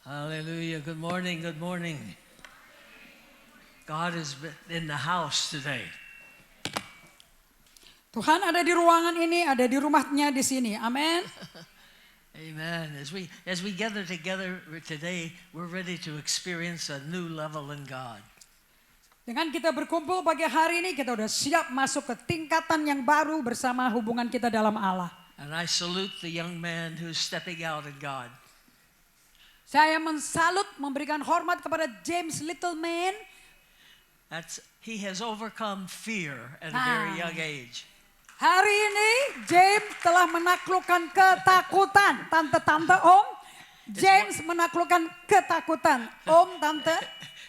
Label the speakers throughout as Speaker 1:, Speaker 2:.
Speaker 1: Hallelujah. Good morning. Good morning. God is in the house today.
Speaker 2: Tuhan ada di ruangan ini, ada di rumahnya di sini. Amin.
Speaker 1: Amen. As we gather together today, we're ready to experience a new level in God.
Speaker 2: Dengan kita berkumpul pagi hari ini, kita udah siap masuk ke tingkatan yang baru bersama hubungan kita dalam Allah.
Speaker 1: And I salute the young man who's stepping out in God.
Speaker 2: Saya mensalut, memberikan hormat kepada James Littleman.
Speaker 1: He has overcome fear at a very young age.
Speaker 2: Hari ini James telah menaklukkan ketakutan. Tante-tante, Om. James menaklukkan ketakutan. Om, Tante.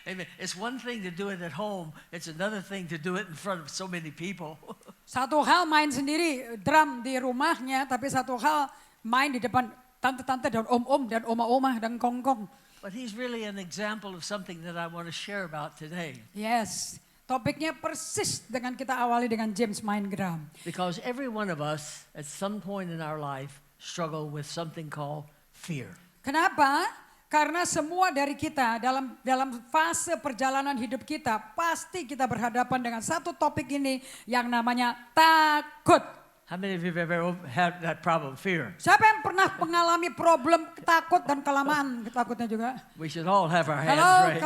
Speaker 1: Amen. It's one thing to do it at home. It's another thing to do it in front of so many people.
Speaker 2: Satu hal main sendiri drum di rumahnya, tapi satu hal main di depan tante-tante dan om-om dan oma-oma dan kongkong.
Speaker 1: But he's really an example of something that I want to share about today.
Speaker 2: Yes, topiknya persis dengan kita awali dengan James main drum.
Speaker 1: Because every one of us at some point in our life struggle with something called fear.
Speaker 2: Kenapa? Karena semua dari kita dalam fase perjalanan hidup kita pasti kita berhadapan dengan satu topik ini yang namanya takut.
Speaker 1: How many of you have ever had that problem, fear?
Speaker 2: Siapa yang pernah mengalami problem takut dan kelamaan takutnya juga?
Speaker 1: We should all have our hands
Speaker 2: Halo,
Speaker 1: raised.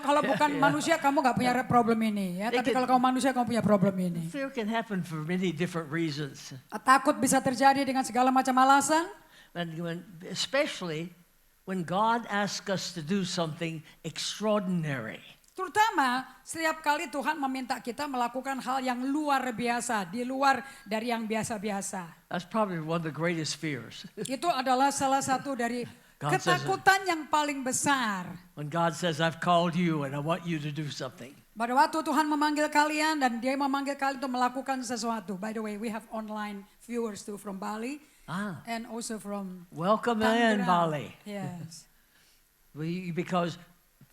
Speaker 2: kalau bukan manusia kamu nggak punya problem ini ya. Tapi kalau kamu manusia kamu punya problem ini.
Speaker 1: Fear can happen for many different reasons.
Speaker 2: Takut bisa terjadi dengan segala macam alasan.
Speaker 1: And especially when God asks us to do something extraordinary.
Speaker 2: Terutama setiap kali Tuhan meminta kita melakukan hal yang luar biasa, di luar dari yang biasa-biasa.
Speaker 1: That's probably one of the greatest fears.
Speaker 2: Itu adalah salah satu dari ketakutan yang paling besar.
Speaker 1: When God says, I've called you and I want you to do something.
Speaker 2: Pada waktu Tuhan memanggil kalian dan Dia memanggil kalian untuk melakukan sesuatu. By the way, we have online viewers too from Bali and also from
Speaker 1: Welcome in Bali.
Speaker 2: Yes.
Speaker 1: Because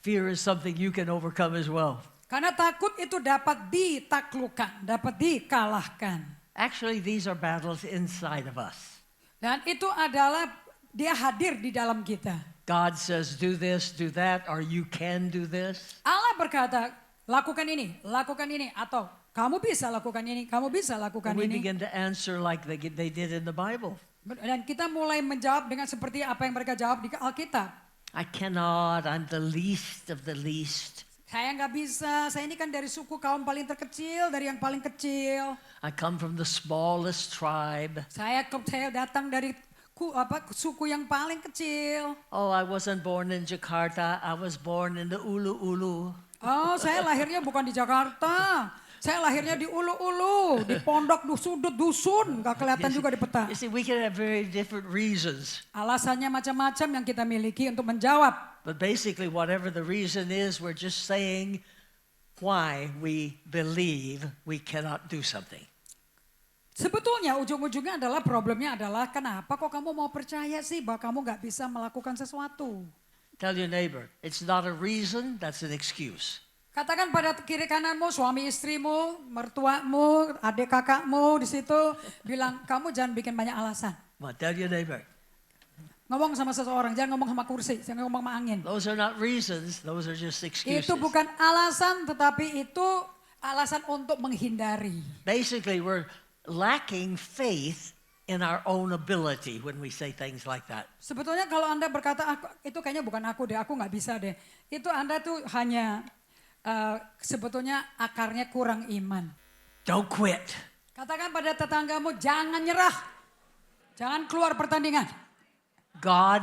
Speaker 1: fear is something you can overcome as well.
Speaker 2: Karena takut itu dapat ditaklukkan, dapat dikalahkan.
Speaker 1: Actually, these are battles inside of us.
Speaker 2: Dan itu adalah Dia hadir di dalam kita.
Speaker 1: God says, do this, do that, or you can do this.
Speaker 2: Allah berkata, lakukan ini, atau kamu bisa lakukan ini, kamu bisa lakukan
Speaker 1: We
Speaker 2: ini.
Speaker 1: begin to answer like they did in the Bible.
Speaker 2: Dan kita mulai menjawab dengan seperti apa yang mereka jawab di Alkitab.
Speaker 1: I cannot, I'm the least of the least.
Speaker 2: Saya nggak bisa, saya ini kan dari suku kaum paling terkecil, dari yang paling kecil.
Speaker 1: I come from the smallest tribe.
Speaker 2: Saya datang dari suku yang paling kecil.
Speaker 1: Oh, I wasn't born in Jakarta, I was born in the Ulu-Ulu.
Speaker 2: Oh, saya lahirnya bukan di Jakarta. Saya lahirnya di Ulu-Ulu, di pondok sudut dusun, nggak kelihatan juga di peta.
Speaker 1: You see, we can have very different reasons.
Speaker 2: Alasannya macam-macam yang kita miliki untuk menjawab.
Speaker 1: But basically, whatever the reason is, we're just saying why we believe we cannot do something.
Speaker 2: Sebetulnya ujung-ujungnya problemnya adalah kenapa kok kamu mau percaya sih bahwa kamu nggak bisa melakukan sesuatu.
Speaker 1: Tell your neighbor, it's not a reason, that's an excuse.
Speaker 2: Katakan pada kiri kananmu, suami istrimu, mertuamu, adik kakakmu di situ, bilang kamu jangan bikin banyak alasan.
Speaker 1: Well, tell your neighbor.
Speaker 2: Ngomong sama seseorang, jangan ngomong sama kursi, jangan ngomong sama angin.
Speaker 1: Those are not reasons, those are just excuses.
Speaker 2: Itu bukan alasan, tetapi itu alasan untuk menghindari.
Speaker 1: Basically, we're lacking faith in our own ability when we say things like that.
Speaker 2: Sebetulnya kalau Anda berkata, itu kayaknya bukan aku deh, aku nggak bisa deh. Itu Anda tuh hanya sebetulnya akarnya kurang iman.
Speaker 1: Don't quit.
Speaker 2: Katakan pada tetanggamu, jangan nyerah. Jangan keluar pertandingan.
Speaker 1: God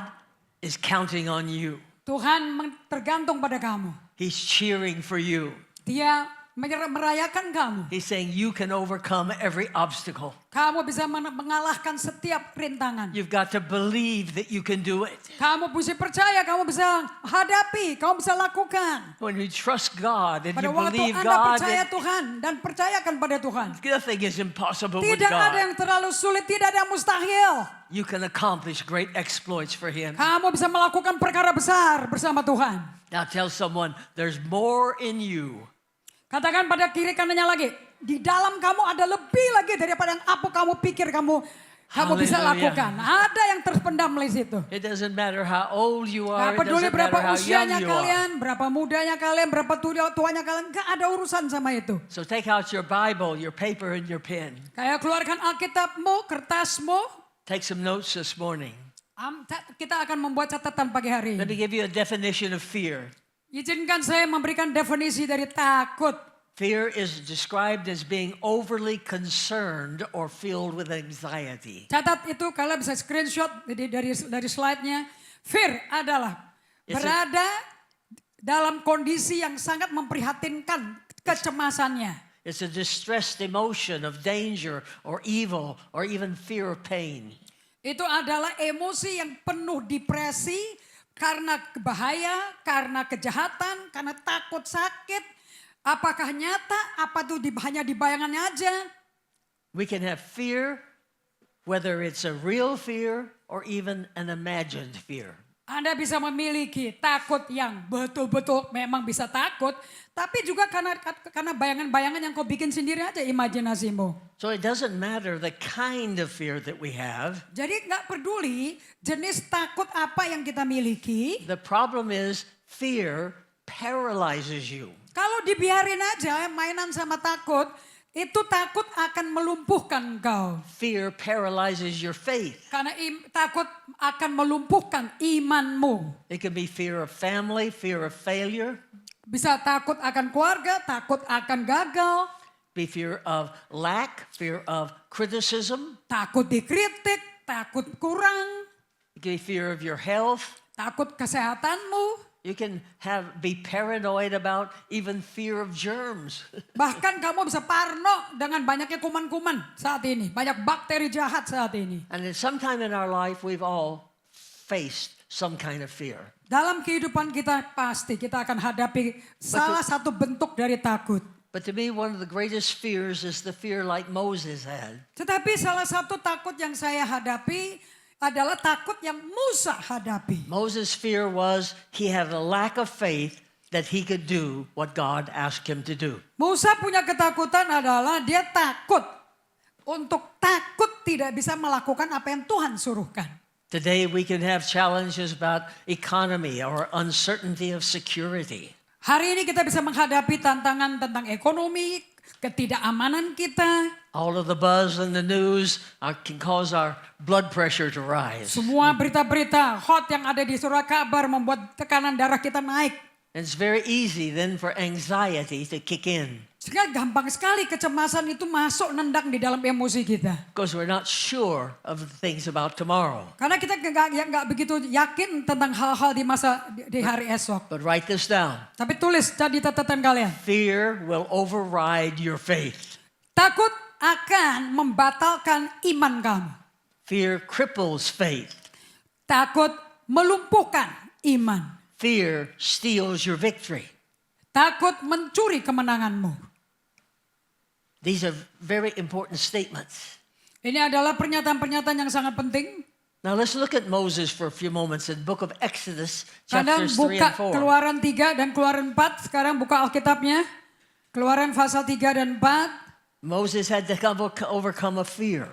Speaker 1: is counting on you.
Speaker 2: Tuhan tergantung pada kamu.
Speaker 1: He's cheering for you.
Speaker 2: Dia merayakan kamu.
Speaker 1: He's saying you can overcome every obstacle.
Speaker 2: Kamu bisa mengalahkan setiap rintangan.
Speaker 1: You've got to believe that you can do it.
Speaker 2: Kamu mesti percaya, kamu bisa hadapi, kamu bisa lakukan.
Speaker 1: When you trust God and
Speaker 2: Pada
Speaker 1: you
Speaker 2: waktu
Speaker 1: believe
Speaker 2: Anda
Speaker 1: God,
Speaker 2: percaya Tuhan dan percayakan pada Tuhan.
Speaker 1: nothing is impossible with
Speaker 2: Tidak ada
Speaker 1: God.
Speaker 2: yang terlalu sulit, tidak ada yang mustahil.
Speaker 1: You can accomplish great exploits for Him.
Speaker 2: Kamu bisa melakukan perkara besar bersama Tuhan.
Speaker 1: Now tell someone, there's more in you.
Speaker 2: Katakan pada kiri kanannya lagi, di dalam kamu ada lebih lagi daripada yang apa kamu pikir kamu kamu bisa
Speaker 1: Hallelujah.
Speaker 2: lakukan. Ada yang terpendam di situ.
Speaker 1: It doesn't matter how old you are.
Speaker 2: Gak
Speaker 1: It
Speaker 2: peduli
Speaker 1: doesn't
Speaker 2: berapa
Speaker 1: matter how young
Speaker 2: usianya
Speaker 1: you are.
Speaker 2: kalian, berapa mudanya kalian, berapa tuanya kalian. Gak ada urusan sama itu.
Speaker 1: So take out your Bible, your paper, and your pen.
Speaker 2: Kayak keluarkan Alkitabmu, kertasmu.
Speaker 1: Take some notes this morning.
Speaker 2: Kita akan membuat catatan pagi hari
Speaker 1: Let me
Speaker 2: ini.
Speaker 1: give you a definition of fear.
Speaker 2: Izinkan saya memberikan definisi dari takut.
Speaker 1: Fear is described as being overly concerned or filled with anxiety.
Speaker 2: Catat itu, kalian bisa screenshot dari slide-nya. Fear adalah berada dalam kondisi yang sangat memprihatinkan kecemasannya.
Speaker 1: It's a distressed emotion of danger or evil or even fear of pain.
Speaker 2: Itu adalah emosi yang penuh depresi karena bahaya, karena kejahatan, karena takut sakit. Apakah nyata, apa itu hanya di bayangannya aja?
Speaker 1: We can have fear, whether it's a real fear or even an imagined fear.
Speaker 2: Anda bisa memiliki takut yang betul-betul memang bisa takut, tapi juga karena bayangan-bayangan yang kau bikin sendiri aja, imajinasimu.
Speaker 1: So it doesn't matter the kind of fear that we have.
Speaker 2: Jadi nggak peduli jenis takut apa yang kita miliki.
Speaker 1: The problem is fear paralyzes you.
Speaker 2: Kalau dibiarin aja mainan sama takut, itu takut akan melumpuhkan engkau.
Speaker 1: Fear paralyzes your faith.
Speaker 2: Karena takut akan melumpuhkan imanmu.
Speaker 1: It can be fear of family, fear of failure,
Speaker 2: Bisa takut akan keluarga, takut akan gagal,
Speaker 1: be fear of lack, fear of criticism.
Speaker 2: takut dikritik, takut kurang,
Speaker 1: It can be fear of your health.
Speaker 2: takut kesehatanmu.
Speaker 1: You can be paranoid about even fear of germs.
Speaker 2: Bahkan kamu bisa parno dengan banyaknya kuman-kuman saat ini. Banyak bakteri jahat saat ini.
Speaker 1: And at some time in our life, we've all faced some kind of fear.
Speaker 2: Dalam kehidupan kita pasti kita akan hadapi salah satu bentuk dari takut.
Speaker 1: But to me, one of the greatest fears is the fear like Moses had.
Speaker 2: Tetapi salah satu takut yang saya hadapi adalah takut yang Musa hadapi.
Speaker 1: Moses' fear was he had a lack of faith that he could do what God asked him to do.
Speaker 2: Musa punya ketakutan adalah dia takut tidak bisa melakukan apa yang Tuhan suruhkan.
Speaker 1: Today we can have challenges about economy or uncertainty of security.
Speaker 2: Hari ini kita bisa menghadapi tantangan tentang ekonomi, ketidakamanan kita.
Speaker 1: All of the buzz in the news can cause our blood pressure to rise.
Speaker 2: Semua berita-berita hot yang ada di surat kabar membuat tekanan darah kita naik.
Speaker 1: And it's very easy then for anxiety to kick in.
Speaker 2: Sehingga gampang sekali kecemasan itu masuk nendang di dalam emosi kita.
Speaker 1: Because we're not sure of the things about tomorrow.
Speaker 2: Karena kita nggak begitu yakin tentang hal-hal di hari esok.
Speaker 1: But write this down.
Speaker 2: Tapi tulis di catatan kalian.
Speaker 1: Fear will override your faith.
Speaker 2: Takut akan membatalkan iman kamu.
Speaker 1: Fear cripples faith.
Speaker 2: Takut melumpuhkan iman.
Speaker 1: Fear steals your victory.
Speaker 2: Takut mencuri kemenanganmu.
Speaker 1: These are very important statements.
Speaker 2: Ini adalah pernyataan-pernyataan yang sangat penting.
Speaker 1: Now let's look at Moses for a few moments in the book of Exodus
Speaker 2: Kadang
Speaker 1: chapters 3
Speaker 2: buka
Speaker 1: and 4.
Speaker 2: Keluaran 3 dan Keluaran 4. Sekarang buka Alkitabnya. Keluaran pasal 3 dan 4.
Speaker 1: Moses had to overcome a fear.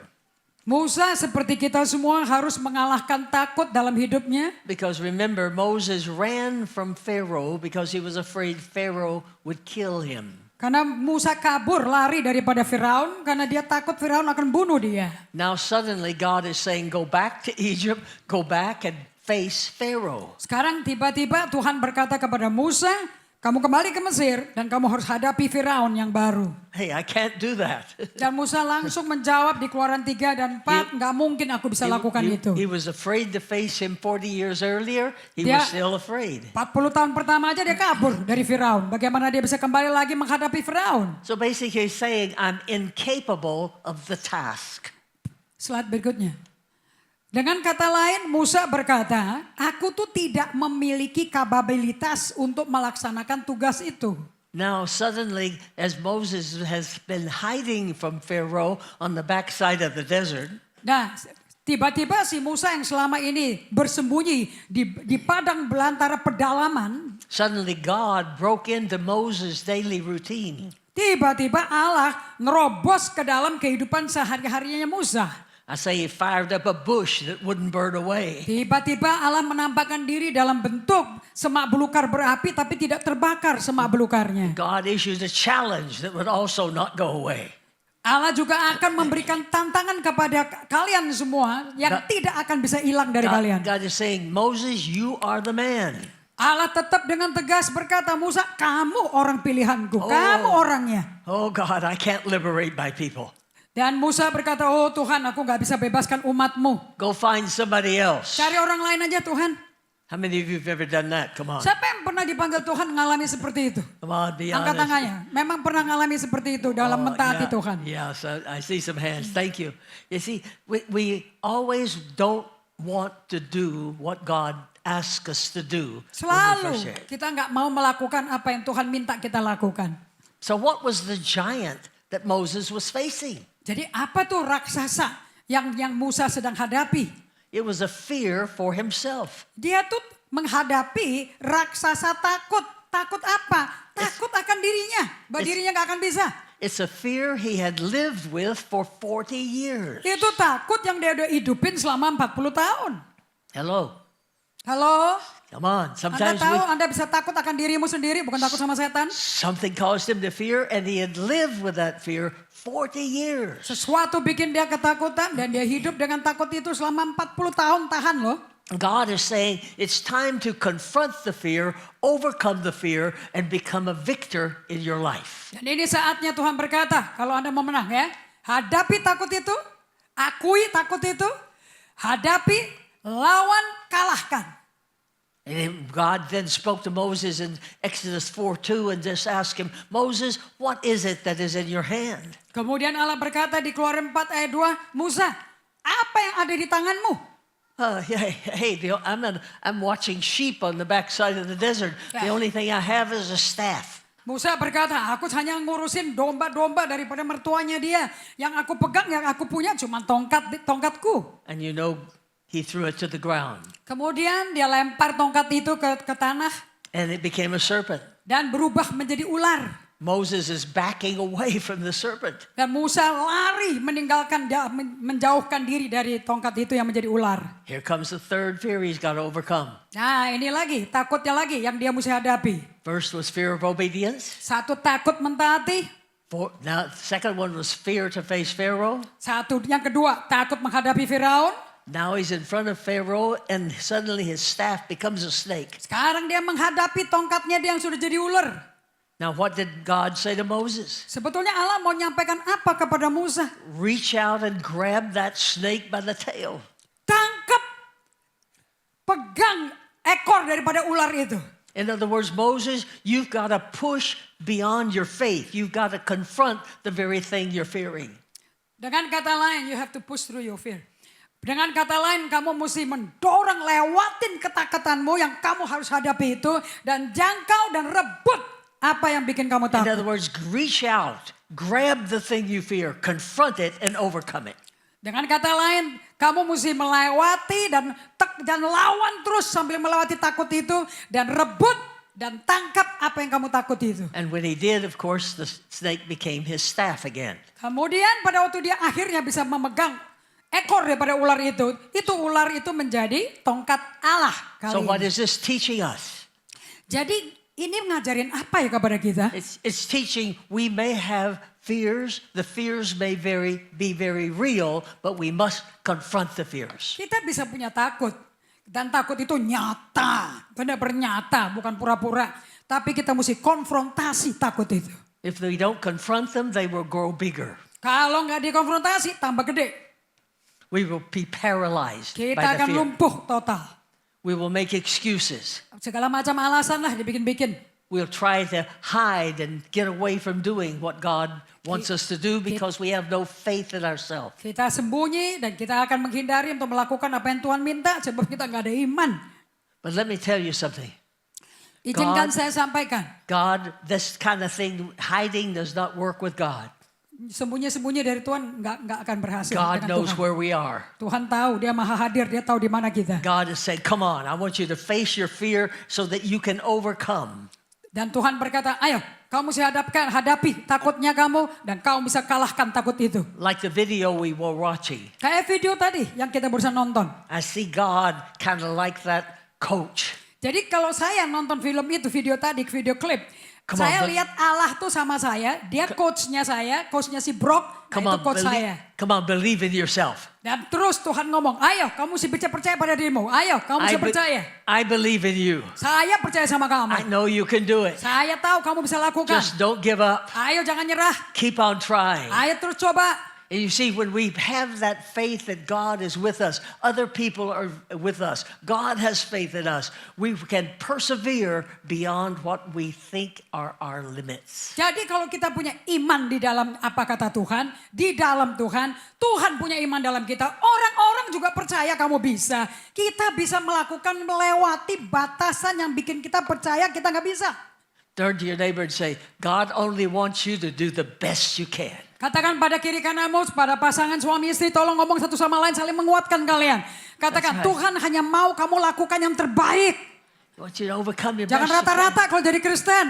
Speaker 2: Musa seperti kita semua harus mengalahkan takut dalam hidupnya.
Speaker 1: Because remember, Moses ran from Pharaoh because he was afraid Pharaoh would kill him.
Speaker 2: Karena Musa kabur lari daripada Firaun karena dia takut Firaun akan bunuh dia.
Speaker 1: Now suddenly God is saying, go back to Egypt, go back and face Pharaoh.
Speaker 2: Sekarang tiba-tiba Tuhan berkata kepada Musa, kamu kembali ke Mesir dan kamu harus hadapi Firaun yang baru.
Speaker 1: Hey, I can't do that.
Speaker 2: Dan Musa langsung menjawab di Keluaran 3 dan 4, nggak mungkin aku bisa lakukan itu.
Speaker 1: He was afraid to face him 40 years earlier. He
Speaker 2: Dia-
Speaker 1: was still afraid.
Speaker 2: 40 tahun pertama aja dia kabur dari Firaun. Bagaimana dia bisa kembali lagi menghadapi Firaun?
Speaker 1: So basically he's saying, I'm incapable of the task.
Speaker 2: Slide berikutnya. Dengan kata lain, Musa berkata, aku tuh tidak memiliki kapabilitas untuk melaksanakan tugas itu.
Speaker 1: Now suddenly, as Moses has been hiding from Pharaoh on the backside of the desert,
Speaker 2: Nah, tiba-tiba si Musa yang selama ini bersembunyi di padang belantara pedalaman,
Speaker 1: suddenly God broke into Moses' daily routine.
Speaker 2: tiba-tiba Allah nerobos ke dalam kehidupan sehari-harinya Musa.
Speaker 1: I say he fired up a bush that wouldn't burn away.
Speaker 2: Tiba-tiba Allah menampakkan diri dalam bentuk semak belukar berapi tapi tidak terbakar semak belukarnya.
Speaker 1: God issues a challenge that would also not go away.
Speaker 2: Allah juga akan memberikan tantangan kepada kalian semua yang tidak akan bisa hilang dari kalian.
Speaker 1: God is saying, Moses, you are the man.
Speaker 2: Allah tetap dengan tegas berkata, Musa, kamu orang pilihanku, kamu orangnya.
Speaker 1: Oh God, I can't liberate my people.
Speaker 2: Dan Musa berkata, oh Tuhan, aku gak bisa bebaskan umatmu.
Speaker 1: Go find somebody else.
Speaker 2: Cari orang lain aja Tuhan.
Speaker 1: How many of you have ever done that? Come on.
Speaker 2: Siapa yang pernah dipanggil Tuhan mengalami seperti itu?
Speaker 1: Come on, be
Speaker 2: Angkat
Speaker 1: honest.
Speaker 2: tangannya. Memang pernah mengalami seperti itu dalam mentaati
Speaker 1: yeah,
Speaker 2: Tuhan.
Speaker 1: Yeah, so I see some hands. Thank you. You see, we always don't want to do what God asks us to do.
Speaker 2: Selalu kita nggak mau melakukan apa yang Tuhan minta kita lakukan.
Speaker 1: So what was the giant that Moses was facing?
Speaker 2: Jadi apa tuh raksasa yang Musa sedang hadapi?
Speaker 1: It was a fear for himself.
Speaker 2: Dia tuh menghadapi raksasa takut. Takut apa? Takut akan dirinya. Bahwa dirinya gak akan bisa.
Speaker 1: It's a fear he had lived with for 40 years.
Speaker 2: Itu takut yang dia udah hidupin selama 40 tahun.
Speaker 1: Hello.
Speaker 2: Halo?
Speaker 1: Come on.
Speaker 2: Anda
Speaker 1: Sometimes
Speaker 2: tahu Anda bisa takut akan dirimu sendiri, bukan takut sama setan.
Speaker 1: something caused him to fear and he had lived with that fear 40 years.
Speaker 2: Sesuatu bikin dia ketakutan dan dia hidup dengan takut itu selama 40 tahun tahan loh.
Speaker 1: God is saying it's time to confront the fear, overcome the fear, and become a victor in your life.
Speaker 2: Dan ini saatnya Tuhan berkata, kalau Anda mau menang ya, hadapi takut itu, akui takut itu, hadapi, lawan, kalahkan.
Speaker 1: And God then spoke to Moses in Exodus 4:2 and just asked him, Moses, what is it that is in your hand?
Speaker 2: Kemudian Allah berkata di Keluaran 4 ayat 2, Musa, apa yang ada di tanganmu?
Speaker 1: I'm watching sheep on the backside of the desert. The only thing I have is a staff.
Speaker 2: Musa berkata, aku hanya ngurusin domba-domba daripada mertuanya dia. Yang aku pegang, yang aku punya cuma tongkatku.
Speaker 1: And you know, he threw it to the ground.
Speaker 2: Kemudian dia lempar tongkat itu ke tanah.
Speaker 1: And it became a serpent.
Speaker 2: Dan berubah menjadi ular.
Speaker 1: Moses is backing away from the serpent.
Speaker 2: Dan Musa lari menjauhkan diri dari tongkat itu yang menjadi ular.
Speaker 1: Here comes the third fear he's got to overcome.
Speaker 2: Nah ini lagi, takutnya lagi yang dia mesti hadapi.
Speaker 1: First was fear of obedience.
Speaker 2: Satu takut mentaati.
Speaker 1: Now, second one was fear to face Pharaoh.
Speaker 2: Yang kedua takut menghadapi Firaun.
Speaker 1: Now he's in front of Pharaoh and suddenly his staff becomes a snake.
Speaker 2: Sekarang dia menghadapi tongkatnya dia yang sudah jadi ular.
Speaker 1: Now what did God say to Moses?
Speaker 2: Sebetulnya Allah mau menyampaikan apa kepada Musa?
Speaker 1: Reach out and grab that snake by the tail.
Speaker 2: Tangkap, pegang ekor daripada ular itu.
Speaker 1: In other words, Moses, you've got to push beyond your faith. You've got to confront the very thing you're fearing.
Speaker 2: Dengan kata lain, you have to push through your fear. Dengan kata lain, kamu mesti mendorong lewatin ketakutanmu yang kamu harus hadapi itu. Dan jangkau dan rebut apa yang bikin kamu
Speaker 1: In
Speaker 2: takut.
Speaker 1: other words, reach out, grab the thing you fear, confront it and overcome it.
Speaker 2: Dengan kata lain, kamu mesti melewati dan lawan terus sambil melewati takut itu. Dan rebut dan tangkap apa yang kamu takut itu.
Speaker 1: And when he did, of course, the snake became his staff again.
Speaker 2: Kemudian pada waktu dia akhirnya bisa memegang ekor daripada ular itu ular itu menjadi tongkat Allah.
Speaker 1: So what is this teaching us?
Speaker 2: Jadi ini ngajarin apa ya kepada kita?
Speaker 1: It's teaching we may have fears. The fears may be very real, but we must confront the fears.
Speaker 2: Kita bisa punya takut. Dan takut itu nyata. Benar-benar nyata, bukan pura-pura. Tapi kita mesti konfrontasi takut itu.
Speaker 1: If we don't confront them, they will grow bigger.
Speaker 2: Kalau nggak dikonfrontasi, tambah gede.
Speaker 1: We will be paralyzed
Speaker 2: Kita
Speaker 1: by the
Speaker 2: akan
Speaker 1: fear.
Speaker 2: lumpuh total.
Speaker 1: We will make excuses.
Speaker 2: Segala macam alasan lah dibikin-bikin.
Speaker 1: We'll try to hide and get away from doing what God wants us to do because we have no faith in ourselves.
Speaker 2: Kita sembunyi dan kita akan menghindari untuk melakukan apa yang Tuhan minta sebab kita nggak ada iman.
Speaker 1: But let me tell you something.
Speaker 2: Izinkan saya sampaikan.
Speaker 1: God, this kind of thing, hiding does not work with God.
Speaker 2: Sembunyi-sembunyi dari Tuhan nggak akan berhasil.
Speaker 1: God
Speaker 2: dengan
Speaker 1: knows
Speaker 2: Tuhan.
Speaker 1: where we are.
Speaker 2: Tuhan tahu, dia maha hadir, dia tahu di mana kita.
Speaker 1: God is saying, come on, I want you to face your fear so that you can overcome.
Speaker 2: Dan Tuhan berkata, ayo kamu saya hadapi takutnya kamu dan kamu bisa kalahkan takut itu.
Speaker 1: Like the video we were watching.
Speaker 2: Kayak video tadi yang kita barusan nonton.
Speaker 1: I see God kind of like that coach.
Speaker 2: Jadi kalau saya nonton film itu, video tadi, video klip.
Speaker 1: Come on,
Speaker 2: Saya
Speaker 1: but-
Speaker 2: lihat Allah tuh sama saya, dia coachnya si Brock, nah itu coach saya.
Speaker 1: Come on, believe in yourself.
Speaker 2: Dan terus Tuhan ngomong, ayo kamu sih bisa percaya pada dirimu, ayo kamu bisa percaya.
Speaker 1: I believe in you.
Speaker 2: Saya percaya sama
Speaker 1: I
Speaker 2: kamu.
Speaker 1: know you can do it.
Speaker 2: Saya tahu kamu bisa lakukan.
Speaker 1: Just don't give up.
Speaker 2: Ayo jangan nyerah,
Speaker 1: Keep on trying.
Speaker 2: ayo terus coba.
Speaker 1: And you see, when we have that faith that God is with us, other people are with us, God has faith in us, we can persevere beyond what we think are our limits.
Speaker 2: Jadi kalau kita punya iman di dalam apa kata Tuhan, di dalam Tuhan, Tuhan punya iman dalam kita. Orang-orang juga percaya kamu bisa. Kita bisa melakukan melewati batasan yang bikin kita percaya kita nggak bisa.
Speaker 1: Turn to your neighbor and say, God only wants you to do the best you can.
Speaker 2: Katakan pada kiri kananmu, pada pasangan suami istri, tolong ngomong satu sama lain, saling menguatkan kalian. Katakan,
Speaker 1: That's right.
Speaker 2: Tuhan hanya mau kamu lakukan yang terbaik.
Speaker 1: He wants you to overcome your
Speaker 2: Jangan
Speaker 1: best you can.
Speaker 2: rata-rata kalau jadi Kristen.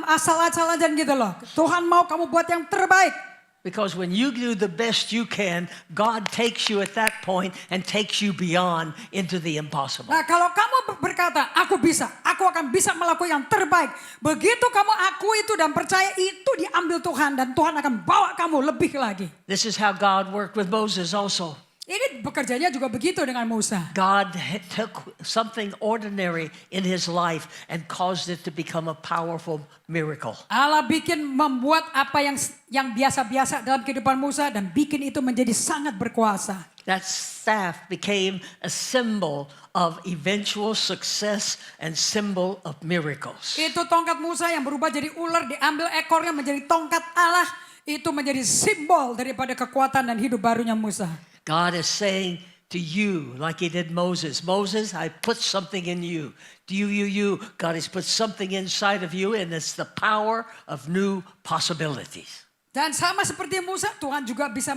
Speaker 2: Asal-asalan gitu loh. Tuhan mau kamu buat yang terbaik.
Speaker 1: Because when you do the best you can, God takes you at that point and takes you beyond into the impossible.
Speaker 2: Nah kalau kamu berkata, aku bisa, aku akan bisa melakukan yang terbaik. Begitu kamu akui itu dan percaya itu diambil Tuhan. Dan Tuhan akan bawa kamu lebih lagi.
Speaker 1: This is how God worked with Moses also.
Speaker 2: Ini bekerjanya juga begitu dengan Musa.
Speaker 1: God took something ordinary in his life and caused it to become a powerful miracle.
Speaker 2: Allah membuat apa yang biasa-biasa dalam kehidupan Musa dan bikin itu menjadi sangat berkuasa.
Speaker 1: That staff became a symbol of eventual success and symbol of miracles.
Speaker 2: Itu tongkat Musa yang berubah jadi ular, diambil ekornya menjadi tongkat Allah. Itu menjadi simbol daripada kekuatan dan hidup barunya Musa.
Speaker 1: God is saying to you, like he did Moses, Moses, I put something in you. You. God has put something inside of you, and it's the power of new possibilities.
Speaker 2: Dan sama seperti Musa, Tuhan juga bisa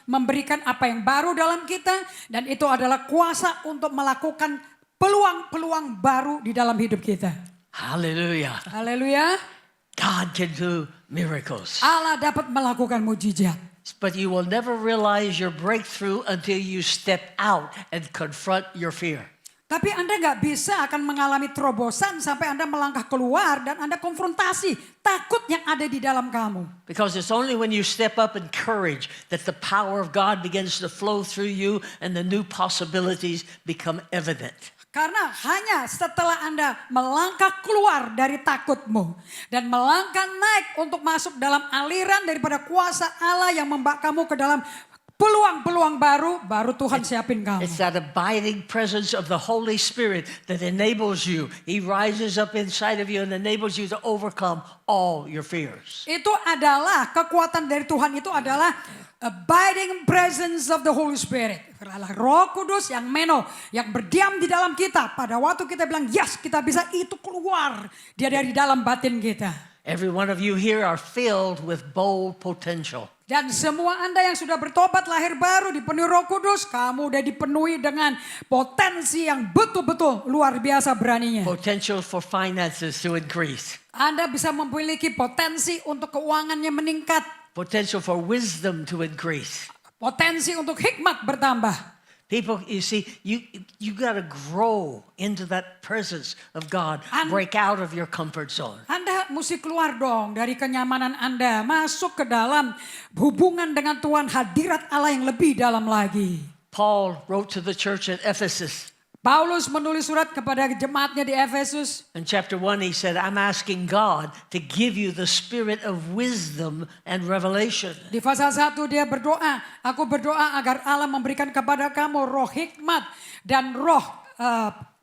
Speaker 2: memberikan apa yang baru dalam kita. Dan itu adalah kuasa untuk melakukan peluang-peluang baru di dalam hidup kita.
Speaker 1: Hallelujah.
Speaker 2: Haleluya.
Speaker 1: God can do miracles.
Speaker 2: Allah dapat melakukan mujizat.
Speaker 1: But you will never realize your breakthrough until you step out and confront your fear.
Speaker 2: Tapi Anda nggak bisa akan mengalami terobosan sampai Anda melangkah keluar dan Anda konfrontasi takut yang ada di dalam kamu.
Speaker 1: Because it's only when you step up in courage that the power of God begins to flow through you and the new possibilities become evident.
Speaker 2: Karena hanya setelah Anda melangkah keluar dari takutmu dan melangkah naik untuk masuk dalam aliran daripada kuasa Allah yang membawa kamu ke dalam peluang-peluang baru Tuhan siapin kamu.
Speaker 1: It's that abiding presence of the Holy Spirit that enables you. He rises up inside of you and enables you to overcome all your fears.
Speaker 2: Itu adalah kekuatan dari Tuhan, itu adalah abiding presence of the Holy Spirit. Adalah Roh Kudus yang yang berdiam di dalam kita. Pada waktu kita bilang yes, kita bisa, itu keluar dia dari dalam batin kita.
Speaker 1: Every one of you here are filled with bold potential.
Speaker 2: Dan semua Anda yang sudah bertobat lahir baru dipenuhi Roh Kudus, kamu udah dipenuhi dengan potensi yang betul-betul luar biasa beraninya.
Speaker 1: Potential for finances to increase.
Speaker 2: Anda bisa memiliki potensi untuk keuangannya meningkat.
Speaker 1: Potential for wisdom to increase.
Speaker 2: Potensi untuk hikmat bertambah.
Speaker 1: People, you see, you got to grow into that presence of God. Break out of your comfort zone.
Speaker 2: Anda mesti keluar dong dari kenyamanan Anda. Masuk ke dalam hubungan dengan Tuhan, hadirat Allah yang lebih dalam lagi.
Speaker 1: Paul wrote to the church at Ephesus.
Speaker 2: Paulus menulis surat kepada jemaatnya di Efesus.
Speaker 1: In chapter 1 he said, I'm asking God to give you the spirit of wisdom and revelation.
Speaker 2: Di pasal 1 dia berdoa, aku berdoa agar Allah memberikan kepada kamu roh hikmat dan roh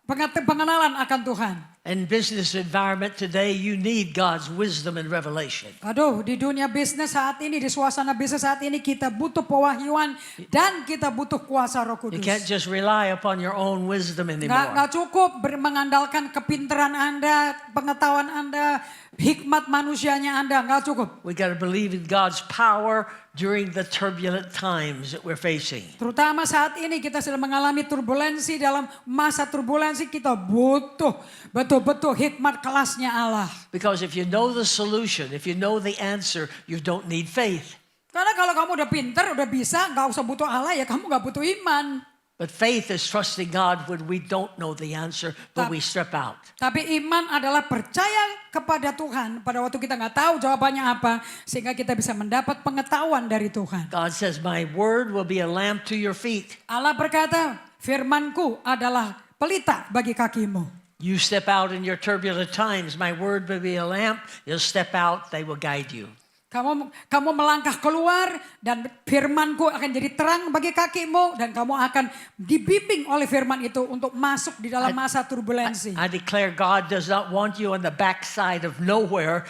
Speaker 2: pengenalan akan Tuhan.
Speaker 1: In business environment today, you need God's wisdom and revelation.
Speaker 2: Aduh, di dunia bisnis saat ini, di suasana bisnis saat ini kita butuh pewahyuan dan kita butuh kuasa Roh
Speaker 1: You
Speaker 2: Kudus.
Speaker 1: can't just rely upon your own wisdom anymore.
Speaker 2: Nggak cukup mengandalkan kepintaran Anda, pengetahuan Anda, hikmat manusianya Anda, nggak cukup.
Speaker 1: We got to believe in God's power during the turbulent times that we're facing.
Speaker 2: Terutama saat ini kita sedang mengalami turbulensi, dalam masa turbulensi kita butuh betul-betul hikmat kelasnya Allah.
Speaker 1: Because if you know the solution, if you know the answer, you don't need faith.
Speaker 2: Karena kalau kamu udah pinter, udah bisa, gak usah butuh Allah ya kamu gak butuh iman.
Speaker 1: But faith is trusting God when we don't know the answer, but we step out.
Speaker 2: Tapi iman adalah percaya kepada Tuhan pada waktu kita nggak tahu jawabannya apa, sehingga kita bisa mendapat pengetahuan dari Tuhan.
Speaker 1: God says, my word will be a lamp to your feet.
Speaker 2: Allah berkata, firman-Ku adalah pelita bagi kakimu.
Speaker 1: You step out in your turbulent times, my word will be a lamp. You'll step out, they will guide you.
Speaker 2: Kamu melangkah keluar dan firman-Ku akan jadi terang bagi kakimu dan kamu akan dibimbing oleh firman itu untuk masuk di dalam masa turbulensi.
Speaker 1: I declare God does not want you on the backside of nowhere,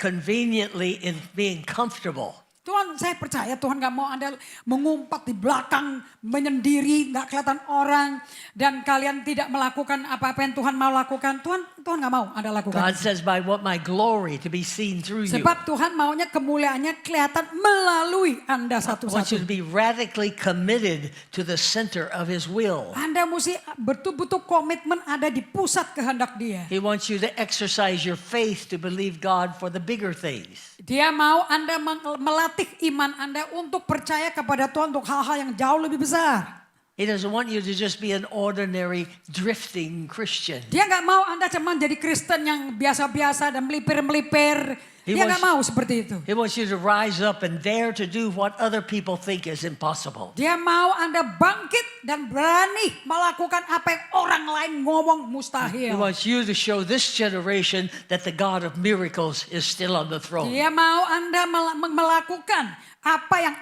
Speaker 1: conveniently in being comfortable.
Speaker 2: Tuhan, saya percaya Tuhan gak mau Anda mengumpat di belakang, menyendiri, gak kelihatan orang. Dan kalian tidak melakukan apa-apa yang Tuhan mau lakukan. Tuhan gak mau Anda lakukan.
Speaker 1: God says, I want my glory to be seen through you.
Speaker 2: Sebab Tuhan maunya kemuliaannya kelihatan melalui Anda
Speaker 1: I want you
Speaker 2: satu-satu.
Speaker 1: to be radically committed to the center of His will.
Speaker 2: Anda mesti betul-betul komitmen ada di pusat kehendak Dia.
Speaker 1: He wants you to exercise your faith to believe God for the bigger things.
Speaker 2: Dia mau Anda melatih iman Anda untuk percaya kepada Tuhan untuk hal-hal yang jauh lebih besar.
Speaker 1: He doesn't want you to just be an ordinary drifting Christian.
Speaker 2: Dia nggak mau Anda cuma jadi Kristen yang biasa-biasa dan melipir-melipir. Dia nggak mau seperti itu.
Speaker 1: He wants you to rise up and dare to do what other people think is impossible.
Speaker 2: Dia mau Anda bangkit dan berani melakukan apa yang orang lain ngomong
Speaker 1: He
Speaker 2: mustahil.
Speaker 1: wants you to show this generation that the God of miracles is still on the throne.
Speaker 2: Dia mau Anda melakukan apa yang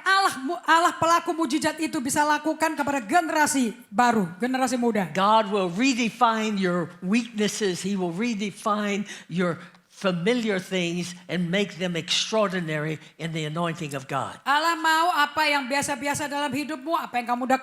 Speaker 2: Allah pelaku mujizat itu bisa lakukan kepada generasi baru, generasi muda.
Speaker 1: God will redefine your weaknesses. He will redefine your familiar things and make them extraordinary in the anointing of God.
Speaker 2: Allah mau apa yang biasa-biasa dalam hidupmu, apa yang kamu udah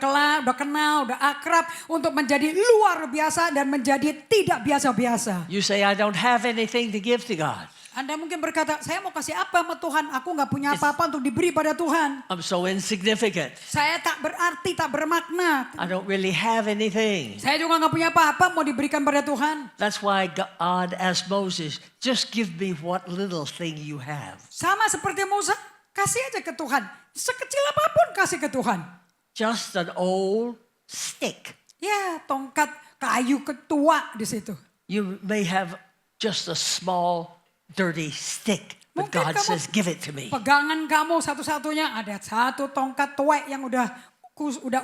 Speaker 2: kenal, udah akrab, untuk menjadi luar biasa dan menjadi tidak biasa-biasa.
Speaker 1: You say, I don't have anything to give to God.
Speaker 2: Anda mungkin berkata, saya mau kasih apa sama Tuhan? Aku nggak punya apa-apa untuk diberi pada Tuhan.
Speaker 1: I'm so insignificant.
Speaker 2: Saya tak berarti, tak bermakna.
Speaker 1: I don't really have anything.
Speaker 2: Saya juga nggak punya apa-apa mau diberikan pada Tuhan.
Speaker 1: That's why God asked Moses, just give me what little thing you have.
Speaker 2: Sama seperti Musa, kasih aja ke Tuhan. Sekecil apapun kasih ke Tuhan.
Speaker 1: Just an old stick.
Speaker 2: Ya, tongkat kayu ketua di situ.
Speaker 1: You may have just a small, dirty stick, but
Speaker 2: Mungkin
Speaker 1: God
Speaker 2: kamu
Speaker 1: says, give it to me.
Speaker 2: pegangan kamu satu-satunya ada satu tongkat tuek yang udah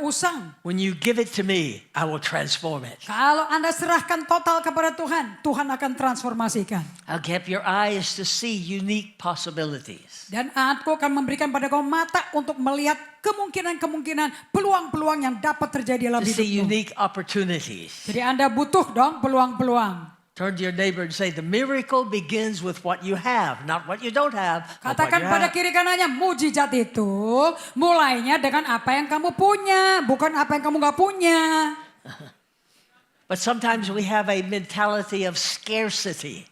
Speaker 2: usang.
Speaker 1: When you give it to me, I will transform it.
Speaker 2: Kalau Anda serahkan total kepada Tuhan, Tuhan akan transformasikan.
Speaker 1: I'll give your eyes to see unique possibilities.
Speaker 2: Dan aku akan memberikan pada kau mata untuk melihat kemungkinan-kemungkinan, peluang-peluang yang dapat terjadi dalam
Speaker 1: To see
Speaker 2: hidupmu.
Speaker 1: unique opportunities.
Speaker 2: Jadi Anda butuh dong peluang-peluang.
Speaker 1: Turn to your neighbor and say, the miracle begins with what you have, not what you don't have. But what
Speaker 2: Katakan
Speaker 1: you
Speaker 2: pada
Speaker 1: have.
Speaker 2: kiri kanannya, mujizat itu mulainya dengan apa yang kamu punya, bukan apa yang kamu gak punya.
Speaker 1: But sometimes we have a mentality of scarcity.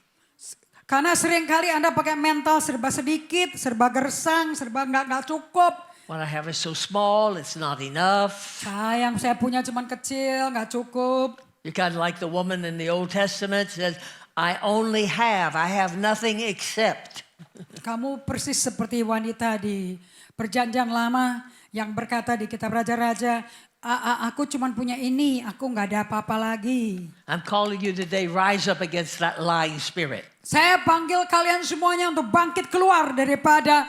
Speaker 2: Karena seringkali Anda pakai mental serba sedikit, serba gersang, serba gak cukup.
Speaker 1: What I have is so small, it's not enough.
Speaker 2: Sayang, saya punya cuman kecil, gak cukup.
Speaker 1: You're kind of like the woman in the Old Testament says, I have nothing except.
Speaker 2: Kamu persis seperti wanita di Perjanjian Lama yang berkata di kitab Raja-Raja, aku cuma punya ini, aku nggak ada apa-apa lagi.
Speaker 1: I'm calling you today, rise up against that lying spirit.
Speaker 2: Saya panggil kalian semuanya untuk bangkit keluar daripada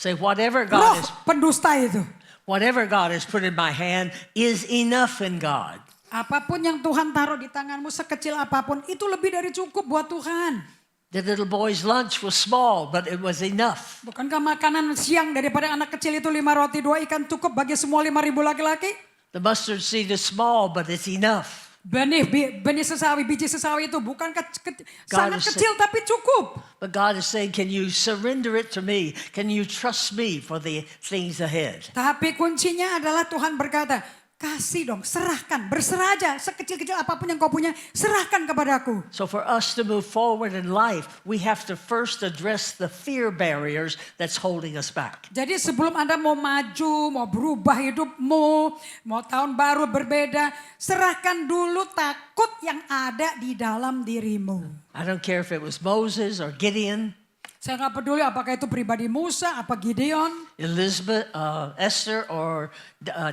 Speaker 1: Say, whatever
Speaker 2: roh
Speaker 1: God
Speaker 2: pendusta itu.
Speaker 1: has put in my hand is enough in God.
Speaker 2: Apapun yang Tuhan taruh di tanganmu sekecil apapun, itu lebih dari cukup buat Tuhan.
Speaker 1: The little boy's lunch was small, but it was enough.
Speaker 2: Bukankah makanan siang daripada anak kecil itu 5 roti 2 ikan cukup bagi semua 5.000 laki-laki?
Speaker 1: The mustard seed is small, but it's enough.
Speaker 2: Benih sesawi, biji sesawi itu bukan sangat kecil tapi cukup.
Speaker 1: But God is saying, can you surrender it to me? Can you trust me for the things ahead?
Speaker 2: Tapi kuncinya adalah Tuhan berkata, kasih dong, serahkan, berserah aja. Sekecil-kecil apapun yang kau punya, serahkan kepadaku.
Speaker 1: So for us to move forward in life, we have to first address the fear barriers that's holding us back.
Speaker 2: Jadi sebelum Anda mau maju, mau berubah hidupmu, mau tahun baru berbeda, serahkan dulu takut yang ada di dalam dirimu.
Speaker 1: I don't care if it was Moses or Gideon,
Speaker 2: Saya nggak peduli apakah itu pribadi Musa, apa Gideon.
Speaker 1: Elizabeth, Esther, or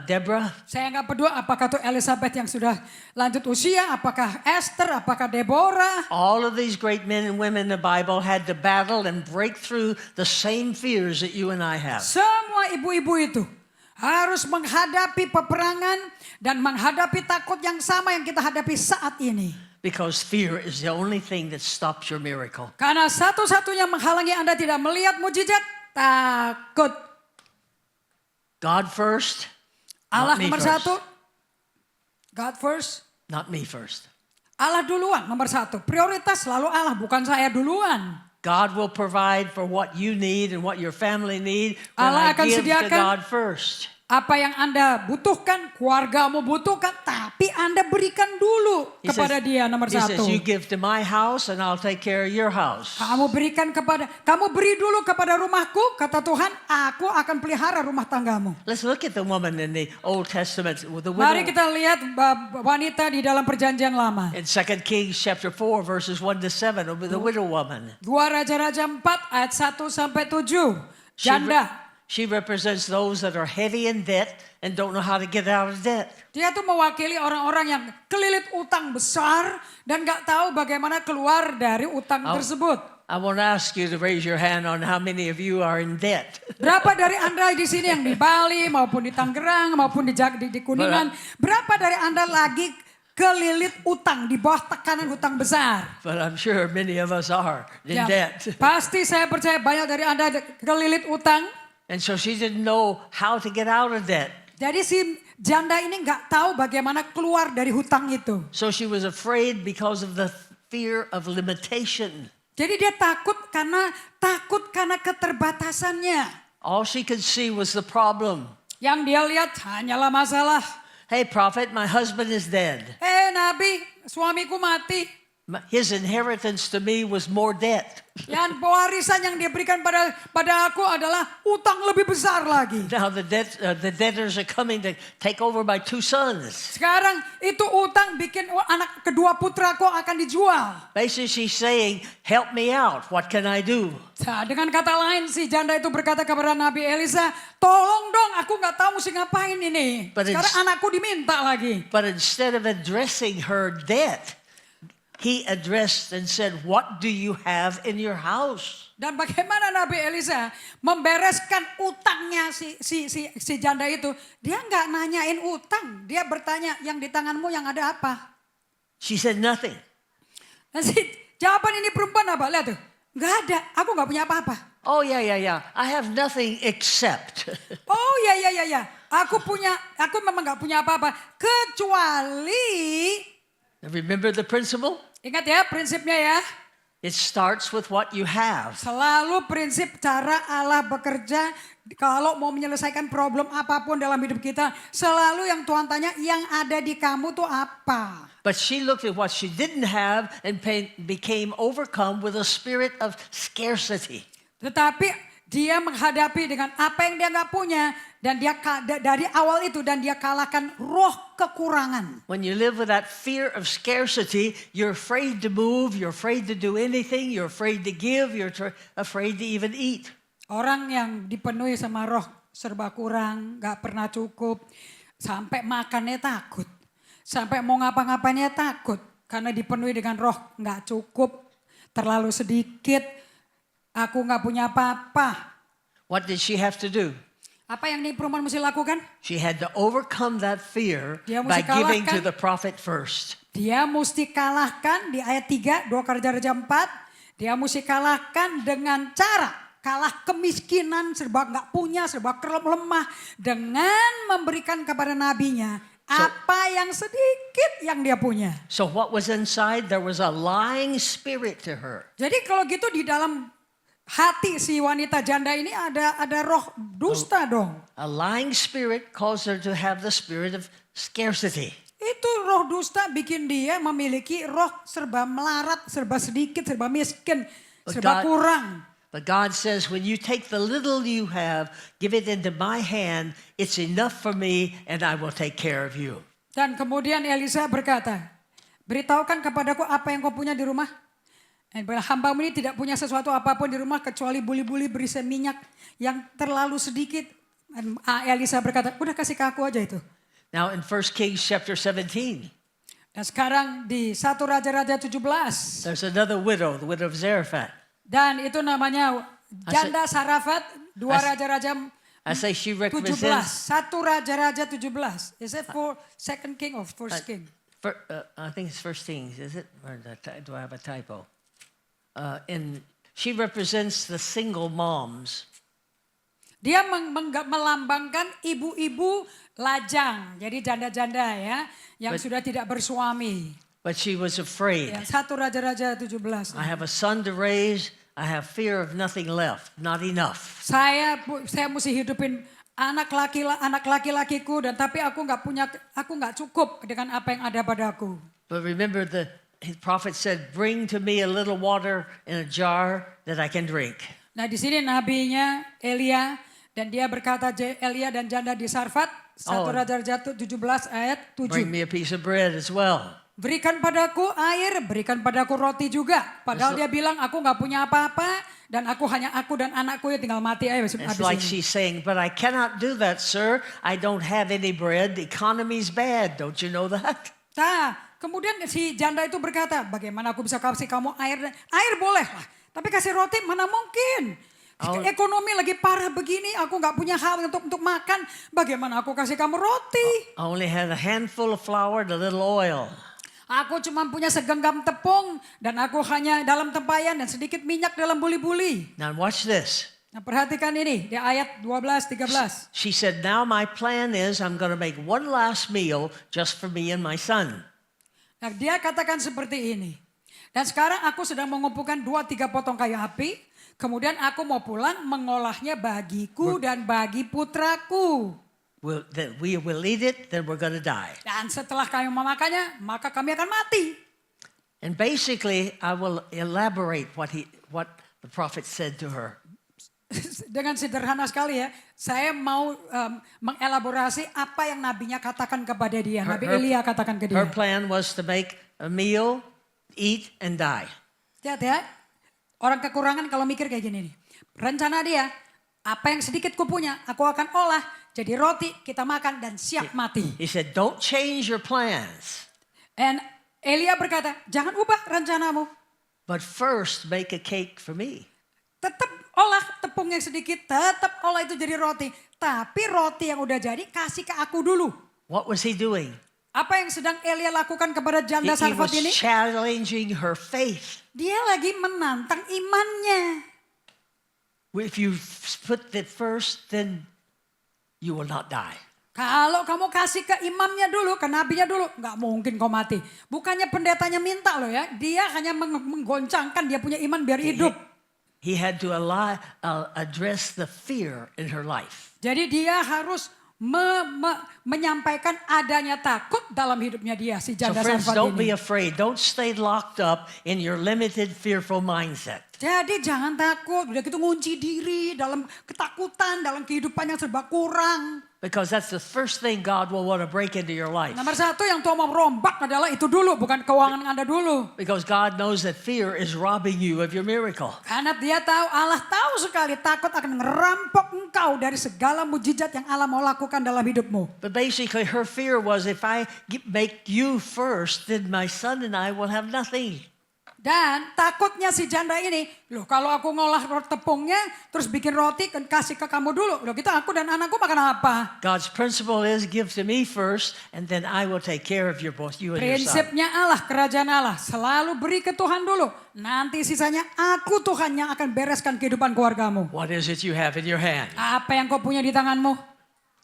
Speaker 1: Deborah.
Speaker 2: Saya nggak peduli apakah itu Elizabeth yang sudah lanjut usia, apakah Esther, apakah Deborah.
Speaker 1: All of these great men and women in the Bible had to battle and break through the same fears that you and I have.
Speaker 2: Semua ibu-ibu itu harus menghadapi peperangan dan menghadapi takut yang sama yang kita hadapi saat ini.
Speaker 1: Because fear is the only thing that stops your miracle.
Speaker 2: Karena satu-satunya menghalangi Anda tidak melihat mujizat, takut.
Speaker 1: God first,
Speaker 2: Allah
Speaker 1: not me
Speaker 2: nomor
Speaker 1: first.
Speaker 2: satu. God first.
Speaker 1: Not me first.
Speaker 2: Allah duluan nomor satu. Prioritas selalu Allah, bukan saya duluan.
Speaker 1: God will provide for what you need and what your family need when
Speaker 2: Allah
Speaker 1: I
Speaker 2: akan
Speaker 1: give to
Speaker 2: sediakan
Speaker 1: God first.
Speaker 2: Apa yang Anda butuhkan, keluargamu butuhkan, tapi Anda berikan dulu
Speaker 1: He
Speaker 2: kepada
Speaker 1: says-
Speaker 2: dia nomor
Speaker 1: He
Speaker 2: satu.
Speaker 1: says, you give to my house and I'll take care of your house.
Speaker 2: Kamu beri dulu kepada rumahku, kata Tuhan, aku akan pelihara rumah tanggamu.
Speaker 1: Let's look at the woman in the Old Testament with the
Speaker 2: Mari
Speaker 1: widow.
Speaker 2: kita lihat wanita di dalam perjanjian lama.
Speaker 1: In 2 Kings chapter 4 verses 1 to 7, the widow woman.
Speaker 2: 2 Raja-Raja 4 ayat 1 sampai 7. Janda.
Speaker 1: She represents those that are heavy in debt and don't know how to get out of debt.
Speaker 2: Dia tuh mewakili orang-orang yang kelilit utang besar dan gak tahu bagaimana keluar dari utang tersebut.
Speaker 1: I want to ask you to raise your hand on how many of you are in debt.
Speaker 2: Berapa dari Anda di sini yang di Bali maupun di Tangerang maupun di Kuningan, berapa dari Anda lagi kelilit utang di bawah tekanan utang besar?
Speaker 1: But I'm sure many of us are in
Speaker 2: Ya,
Speaker 1: debt.
Speaker 2: pasti saya percaya banyak dari Anda kelilit utang.
Speaker 1: And so she didn't know how to get out of debt.
Speaker 2: Jadi si janda ini nggak tahu bagaimana keluar dari hutang itu.
Speaker 1: So she was afraid because of the fear of limitation.
Speaker 2: Jadi dia takut karena keterbatasannya.
Speaker 1: All she could see was the problem.
Speaker 2: Yang dia lihat hanyalah masalah.
Speaker 1: Hey, prophet, my husband is dead.
Speaker 2: Nabi, suamiku mati.
Speaker 1: His inheritance to me was more debt.
Speaker 2: Yang warisan yang dia berikan pada aku adalah utang lebih besar lagi.
Speaker 1: Now the debtors are coming to take over my 2 sons.
Speaker 2: Sekarang itu utang bikin anak kedua putraku akan dijual.
Speaker 1: Basically, she's saying, help me out. What can I do?
Speaker 2: Nah, dengan kata lain si janda itu berkata kepada Nabi Elisa, tolong dong aku nggak tahu mesti ngapain ini.
Speaker 1: But
Speaker 2: Sekarang anakku diminta lagi.
Speaker 1: But instead of addressing her debt, he addressed and said, what do you have in your house?
Speaker 2: Dan bagaimana Nabi Elisa membereskan utangnya si janda itu. Dia nggak nanyain utang. Dia bertanya yang di tanganmu yang ada apa?
Speaker 1: She said nothing.
Speaker 2: Dan jawaban ini perempuan apa? Lihat tuh. Nggak ada. Aku nggak punya apa-apa.
Speaker 1: Oh, yeah. I have nothing except.
Speaker 2: Oh ya. Aku memang nggak punya apa-apa. Kecuali,
Speaker 1: Remember the principle?
Speaker 2: ingat ya prinsipnya ya.
Speaker 1: It starts with what you have.
Speaker 2: Selalu prinsip cara Allah bekerja. Kalau mau menyelesaikan problem apapun dalam hidup kita. Selalu yang Tuhan tanya yang ada di kamu tuh apa.
Speaker 1: But she looked at what she didn't have and became overcome with a spirit of scarcity.
Speaker 2: Tetapi dia menghadapi dengan apa yang dia nggak punya. Dan dia dari awal itu dan dia kalahkan roh kekurangan.
Speaker 1: When you live with that fear of scarcity, you're afraid to move, you're afraid to do anything, you're afraid to give, you're afraid to even eat.
Speaker 2: Orang yang dipenuhi sama roh serba kurang, gak pernah cukup. Sampai makannya takut. Sampai mau ngapa-ngapainnya takut. Karena dipenuhi dengan roh gak cukup. Terlalu sedikit. Aku gak punya apa-apa.
Speaker 1: What did she have to do?
Speaker 2: Apa yang nih perempuan mesti lakukan?
Speaker 1: She had to overcome that fear
Speaker 2: Dia
Speaker 1: by
Speaker 2: mesti
Speaker 1: giving to
Speaker 2: kalahkan.
Speaker 1: the prophet first.
Speaker 2: Dia mesti kalahkan di ayat 3, 2 Raja-Raja 4. Dia mesti kalahkan dengan cara kalah kemiskinan, serba gak punya, serba lemah. Dengan memberikan kepada nabinya apa yang sedikit yang dia punya.
Speaker 1: So what was inside? There was a lying spirit to her.
Speaker 2: Jadi kalau gitu di dalam hati si wanita janda ini ada roh dusta dong.
Speaker 1: A lying spirit caused her to have the spirit of scarcity.
Speaker 2: Itu roh dusta bikin dia memiliki roh serba melarat, serba sedikit, serba miskin, serba
Speaker 1: God-
Speaker 2: kurang.
Speaker 1: But God says, when you take the little you have, give it into my hand, it's enough for me and I will take care of you.
Speaker 2: Dan kemudian Elisa berkata, beritahukan kepadaku apa yang kau punya di rumah. Dan hambamu ini tidak punya sesuatu apapun di rumah kecuali buli-buli berisi minyak yang terlalu sedikit. Dan Elisa berkata, udah kasih ke aku aja itu.
Speaker 1: Now in 1 Kings chapter 17,
Speaker 2: Dan sekarang di 1 Raja-Raja 17.
Speaker 1: there's another widow, the widow of Zarephath.
Speaker 2: Dan itu namanya janda Sarafat, 2 Raja-Raja
Speaker 1: I say she
Speaker 2: 17.
Speaker 1: represents,
Speaker 2: 1 Raja-Raja 17. Is it for second king or first king?
Speaker 1: I think it's 1 Kings, is it? Or do I have a typo? She represents the single moms.
Speaker 2: Dia melambangkan ibu-ibu lajang. Jadi janda-janda ya, yang sudah tidak bersuami.
Speaker 1: But she was afraid.
Speaker 2: Ya, 1 Raja-Raja 17.
Speaker 1: I have a son to raise. I have fear of nothing left, not enough.
Speaker 2: Saya mesti hidupin anak laki-lakiku dan tapi aku nggak cukup dengan apa yang ada padaku.
Speaker 1: But remember the prophet said, bring to me a little water in a jar that I can drink.
Speaker 2: Nah di sini nabinya Elia dan dia berkata Elia dan janda di Sarfat 1 Raja-Raja 17 ayat 7.
Speaker 1: Bring me a piece of bread as well.
Speaker 2: Berikan padaku air, berikan padaku roti juga. Padahal dia bilang aku nggak punya apa-apa dan aku dan anakku ya tinggal mati aja habis
Speaker 1: It's like
Speaker 2: ini.
Speaker 1: she's saying, but I cannot do that, sir. I don't have any bread. The economy's bad. Don't you know that?
Speaker 2: Nah, kemudian si janda itu berkata, bagaimana aku bisa kasih kamu air? Air boleh lah, tapi kasih roti mana mungkin. Ekonomi lagi parah begini, aku nggak punya hal untuk makan. Bagaimana aku kasih kamu roti?
Speaker 1: I only had a handful of flour and a little oil.
Speaker 2: Aku cuma punya segenggam tepung dan aku hanya dalam tempayan dan sedikit minyak dalam buli-buli.
Speaker 1: Now watch this.
Speaker 2: Nah perhatikan ini di ayat 12-13.
Speaker 1: She said, now my plan is I'm going to make one last meal just for me and my son.
Speaker 2: Nah dia katakan seperti ini. Dan sekarang aku sedang mengumpulkan 2-3 potong kayu api. Kemudian aku mau pulang mengolahnya bagiku dan bagi putraku.
Speaker 1: We will eat it, then we're going to die.
Speaker 2: Dan setelah kami memakannya, maka kami akan mati.
Speaker 1: And basically, I will elaborate what the prophet said to her.
Speaker 2: Dengan sederhana sekali ya, saya mau mengelaborasi apa yang nabinya katakan kepada dia. Nabi Elia katakan ke dia.
Speaker 1: Her plan was to make a meal, eat, and die.
Speaker 2: Lihat ya, orang kekurangan kalau mikir kayak gini nih. Rencana dia, apa yang sedikit ku punya, aku akan olah jadi roti, kita makan dan siap mati.
Speaker 1: He said, don't change your plans.
Speaker 2: And Elia berkata, jangan ubah rencanamu.
Speaker 1: But first make a cake for me.
Speaker 2: Tetap olah tepung yang sedikit, tetap olah itu jadi roti. Tapi roti yang udah jadi kasih ke aku dulu.
Speaker 1: What was he doing?
Speaker 2: Apa yang sedang Elia lakukan kepada janda
Speaker 1: He
Speaker 2: Sarfat
Speaker 1: was
Speaker 2: ini?
Speaker 1: challenging her faith.
Speaker 2: Dia lagi menantang imannya.
Speaker 1: If you put it first, then you will not die.
Speaker 2: Kalau kamu kasih ke imamnya dulu, ke nabinya dulu, nggak mungkin kau mati. Bukannya pendetanya minta loh ya, dia hanya menggoncangkan dia punya iman biar hidup.
Speaker 1: He had to address the fear in her life.
Speaker 2: Jadi dia harus menyampaikan adanya takut dalam hidupnya dia si
Speaker 1: So
Speaker 2: janda
Speaker 1: friends,
Speaker 2: Sarfat
Speaker 1: don't be
Speaker 2: ini.
Speaker 1: afraid. Don't stay locked up in your limited, fearful mindset.
Speaker 2: Jadi jangan takut, udah gitu ngunci diri dalam ketakutan, dalam kehidupan yang serba kurang.
Speaker 1: Because that's the first thing God will want to break into your life.
Speaker 2: Nomor satu yang Tuhan mau rombak adalah itu dulu, bukan keuangan Anda dulu.
Speaker 1: Because God knows that fear is robbing you of your miracle.
Speaker 2: Karena dia tahu, Allah tahu sekali takut akan ngerampok engkau dari segala mujizat yang Allah mau lakukan dalam hidupmu.
Speaker 1: But basically her fear was if I make you first, then my son and I will have nothing.
Speaker 2: Dan takutnya si janda ini, loh kalau aku ngolah tepungnya, terus bikin roti, kasih ke kamu dulu. Loh gitu aku dan anakku makan apa?
Speaker 1: God's principle is give to me first, and then I will take care of you and your son.
Speaker 2: Prinsipnya Allah, kerajaan Allah, selalu beri ke Tuhan dulu. Nanti sisanya aku Tuhan yang akan bereskan kehidupan keluargamu.
Speaker 1: What is it you have in your hand?
Speaker 2: Apa yang kau punya di tanganmu?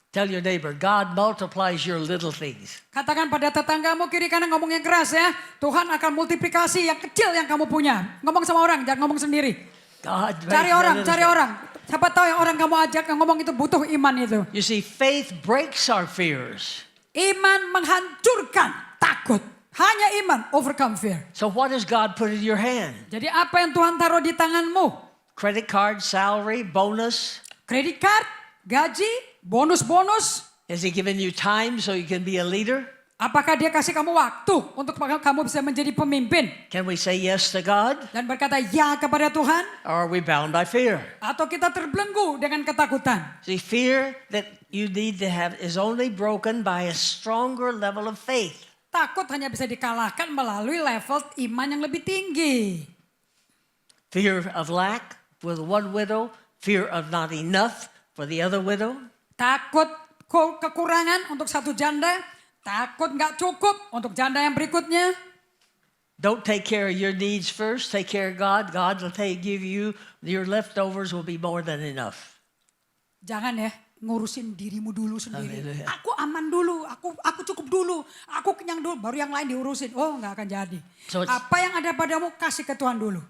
Speaker 1: Tell your neighbor, God multiplies your little things.
Speaker 2: Katakan pada tetanggamu kiri kanan ngomong yang keras ya. Tuhan akan multiplikasi yang kecil yang kamu punya. Ngomong sama orang, jangan ngomong sendiri.
Speaker 1: God
Speaker 2: Cari orang. Siapa tahu yang orang kamu ajak yang ngomong itu butuh iman itu.
Speaker 1: You see, faith breaks our fears.
Speaker 2: Iman menghancurkan takut. Hanya iman overcome fear.
Speaker 1: So what does God put in your hand?
Speaker 2: Jadi apa yang Tuhan taruh di tanganmu?
Speaker 1: Credit card, salary, bonus?
Speaker 2: Kredit card, gaji, bonus-bonus.
Speaker 1: Has He given you time so you can be a leader?
Speaker 2: Apakah dia kasih kamu waktu untuk kamu bisa menjadi pemimpin?
Speaker 1: Can we say yes to God?
Speaker 2: Dan berkata ya kepada Tuhan?
Speaker 1: Or are we bound by fear?
Speaker 2: Atau kita terbelenggu dengan ketakutan?
Speaker 1: See, fear that you need to have is only broken by a stronger level of faith.
Speaker 2: Takut hanya bisa dikalahkan melalui level iman yang lebih tinggi.
Speaker 1: Fear of lack for the one widow, fear of not enough for the other widow.
Speaker 2: Takut kekurangan untuk satu janda, takut nggak cukup untuk janda yang berikutnya.
Speaker 1: Don't take care of your needs first, take care of God. God will give you, your leftovers will be more than enough.
Speaker 2: Jangan ya, ngurusin dirimu dulu sendiri.
Speaker 1: Haleluya.
Speaker 2: Aku aman dulu, aku cukup dulu, aku kenyang dulu, baru yang lain diurusin. Oh, nggak akan jadi.
Speaker 1: So
Speaker 2: Apa yang ada padamu kasih ke Tuhan dulu.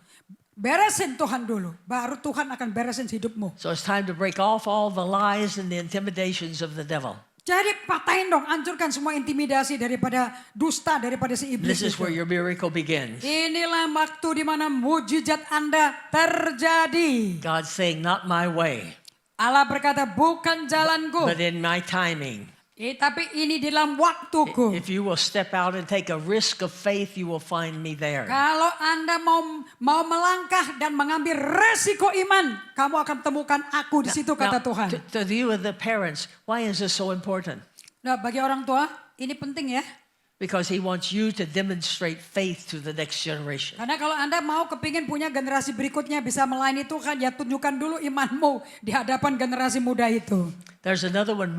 Speaker 2: Beresin Tuhan dulu, baru Tuhan akan beresin hidupmu.
Speaker 1: So it's time to break off all the lies and the intimidations of the devil.
Speaker 2: Jadi patahin dong, hancurkan semua intimidasi daripada dusta, daripada si iblis
Speaker 1: This is
Speaker 2: itu.
Speaker 1: where your miracle begins.
Speaker 2: Inilah waktu di mana mujizat Anda terjadi.
Speaker 1: God's saying, not my way,
Speaker 2: Allah berkata, bukan jalanku,
Speaker 1: but in my timing.
Speaker 2: tapi ini di dalam waktuku.
Speaker 1: If you will step out and take a risk of faith, you will find me there.
Speaker 2: Kalau Anda mau melangkah dan mengambil resiko iman, kamu akan temukan aku di situ, kata Tuhan.
Speaker 1: To you of the parents, why is this so important?
Speaker 2: Nah, bagi orang tua, ini penting ya.
Speaker 1: Because He wants you to demonstrate faith to the next generation.
Speaker 2: Karena kalau Anda mau kepingin punya generasi berikutnya bisa melayani Tuhan, ya tunjukkan dulu imanmu di hadapan generasi muda itu.
Speaker 1: There's another one,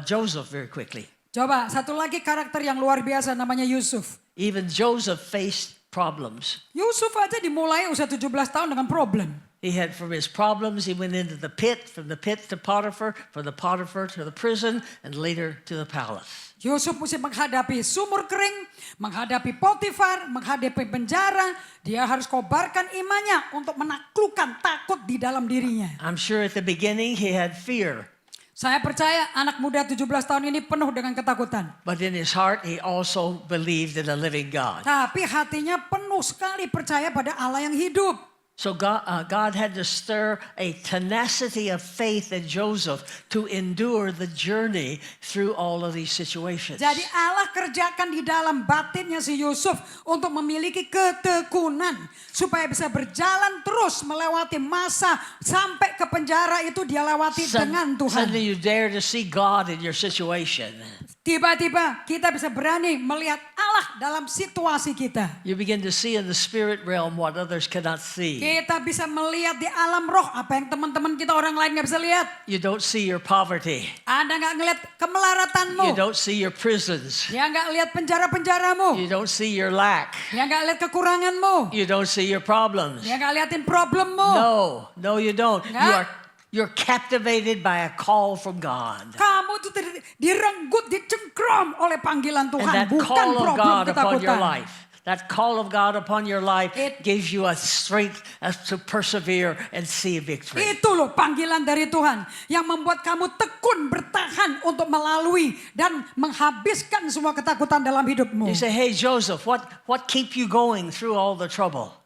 Speaker 1: Joseph, very quickly.
Speaker 2: Coba, satu lagi karakter yang luar biasa namanya Yusuf.
Speaker 1: Even Joseph faced problems.
Speaker 2: Yusuf aja dimulai usia 17 tahun dengan problem.
Speaker 1: He had, from his problems, he went into the pit, from the pit to Potiphar, from the Potiphar to the prison, and later to the palace.
Speaker 2: Yusuf mesti menghadapi sumur kering, menghadapi Potifar, menghadapi penjara. Dia harus kobarkan imannya untuk menaklukkan takut di dalam dirinya.
Speaker 1: I'm sure at the beginning he had fear,
Speaker 2: Saya percaya anak muda 17 tahun ini penuh dengan ketakutan.
Speaker 1: but in his heart he also believed in a living God.
Speaker 2: Tapi hatinya penuh sekali percaya pada Allah yang hidup.
Speaker 1: So God had to stir a tenacity of faith in Joseph to endure the journey through all of these situations.
Speaker 2: Jadi Allah kerjakan di dalam batinnya si Yusuf untuk memiliki ketekunan. Supaya bisa berjalan terus melewati masa sampai ke penjara itu dia lewati dengan Tuhan.
Speaker 1: Suddenly you dare to see God in your situation.
Speaker 2: Tiba-tiba kita bisa berani melihat Allah dalam situasi kita.
Speaker 1: You begin to see in the spirit realm what others cannot see.
Speaker 2: Kita bisa melihat di alam roh apa yang teman-teman kita orang lain gak bisa lihat.
Speaker 1: You don't see your poverty.
Speaker 2: Anda gak ngelihat kemelaratanmu.
Speaker 1: You don't see your prisons.
Speaker 2: Dia gak lihat penjara-penjaramu.
Speaker 1: You don't see your lack.
Speaker 2: Dia gak lihat kekuranganmu.
Speaker 1: You don't see your problems.
Speaker 2: Dia gak liatin problemmu.
Speaker 1: No, you don't.
Speaker 2: Nggak.
Speaker 1: You're captivated by a call from God.
Speaker 2: Kamu tuh direnggut, dicengkram oleh panggilan
Speaker 1: And
Speaker 2: Tuhan.
Speaker 1: that
Speaker 2: Bukan
Speaker 1: call of
Speaker 2: problem
Speaker 1: God upon your
Speaker 2: ketakutan.
Speaker 1: life, that call of God upon your life
Speaker 2: It-
Speaker 1: gives you a strength to persevere and see victory.
Speaker 2: Itu loh panggilan dari Tuhan. Yang membuat kamu tekun bertahan untuk melalui dan menghabiskan semua ketakutan dalam hidupmu.
Speaker 1: You say, hey Joseph, what keep you going through all the trouble?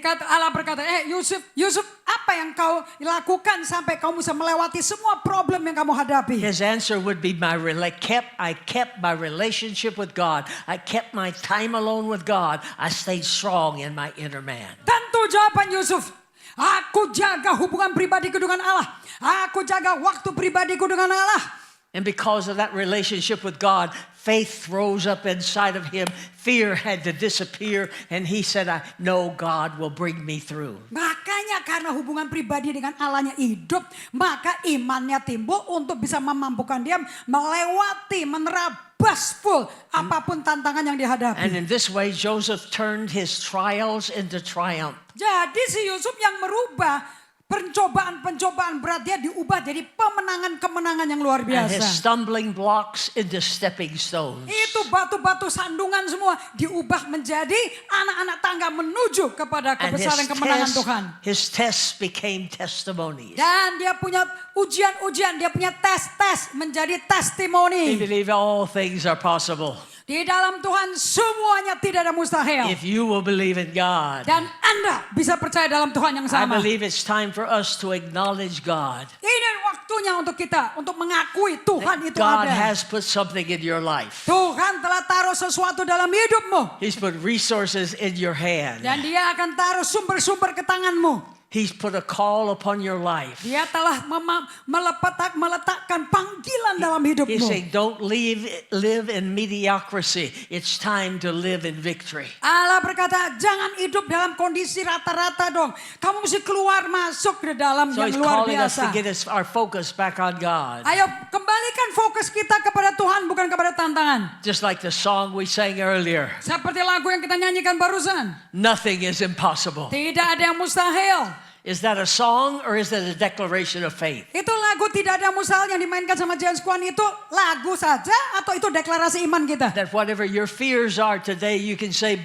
Speaker 2: Allah berkata, Yusuf, apa yang kau lakukan sampai kau bisa melewati semua problem yang kamu hadapi?
Speaker 1: His answer would be I kept my relationship with God. I kept my time alone with God. I stayed strong in my inner man.
Speaker 2: Tentu jawaban Yusuf, aku jaga hubungan pribadiku dengan Allah. Aku jaga waktu pribadiku dengan Allah.
Speaker 1: And because of that relationship with God, faith rose up inside of him. Fear had to disappear. And he said, I know God will bring me through.
Speaker 2: Makanya karena hubungan pribadi dengan Allahnya hidup, maka imannya timbul untuk bisa memampukan dia melewati, menerabas full apapun tantangan yang dihadapi.
Speaker 1: And in this way, Joseph turned his trials into triumph.
Speaker 2: Jadi si Yusuf yang merubah pencobaan-pencobaan berat dia diubah jadi kemenangan-kemenangan yang luar
Speaker 1: And his
Speaker 2: biasa.
Speaker 1: stumbling blocks into stepping stones.
Speaker 2: Itu batu-batu sandungan semua diubah menjadi anak-anak tangga menuju kepada
Speaker 1: And
Speaker 2: kebesaran kemenangan Tuhan.
Speaker 1: his tests became testimonies.
Speaker 2: Dan dia punya ujian-ujian, dia punya tes-tes menjadi
Speaker 1: He
Speaker 2: testimoni.
Speaker 1: believed all things are possible.
Speaker 2: Di dalam Tuhan semuanya tidak ada mustahil.
Speaker 1: If you will believe in God.
Speaker 2: Dan Anda bisa percaya dalam Tuhan yang
Speaker 1: I
Speaker 2: sama.
Speaker 1: believe it's time for us to acknowledge God.
Speaker 2: Ini waktunya untuk kita untuk mengakui Tuhan itu
Speaker 1: God
Speaker 2: ada.
Speaker 1: has put something in your life.
Speaker 2: Tuhan telah taruh sesuatu dalam hidupmu.
Speaker 1: He's put resources in your hand.
Speaker 2: Dan dia akan taruh sumber-sumber ke tanganmu.
Speaker 1: He's put a call upon your life.
Speaker 2: Dia telah meletakkan panggilan dalam
Speaker 1: He's
Speaker 2: hidupmu.
Speaker 1: saying, don't live in mediocrity. It's time to live in victory.
Speaker 2: Allah berkata, jangan hidup dalam kondisi rata-rata dong. Kamu mesti keluar masuk ke dalam
Speaker 1: So
Speaker 2: yang
Speaker 1: he's
Speaker 2: luar
Speaker 1: calling us to
Speaker 2: biasa.
Speaker 1: get our focus back on God.
Speaker 2: Ayo kembalikan fokus kita kepada Tuhan bukan kepada tantangan.
Speaker 1: Just like the song we sang earlier.
Speaker 2: Seperti lagu yang kita nyanyikan barusan.
Speaker 1: Nothing is impossible.
Speaker 2: Tidak ada yang mustahil.
Speaker 1: Is that a song or is that a declaration of faith?
Speaker 2: Itu lagu tidak ada mustahil yang dimainkan sama James Kwan itu lagu saja atau itu deklarasi iman kita?
Speaker 1: That whatever your fears are today, you can say,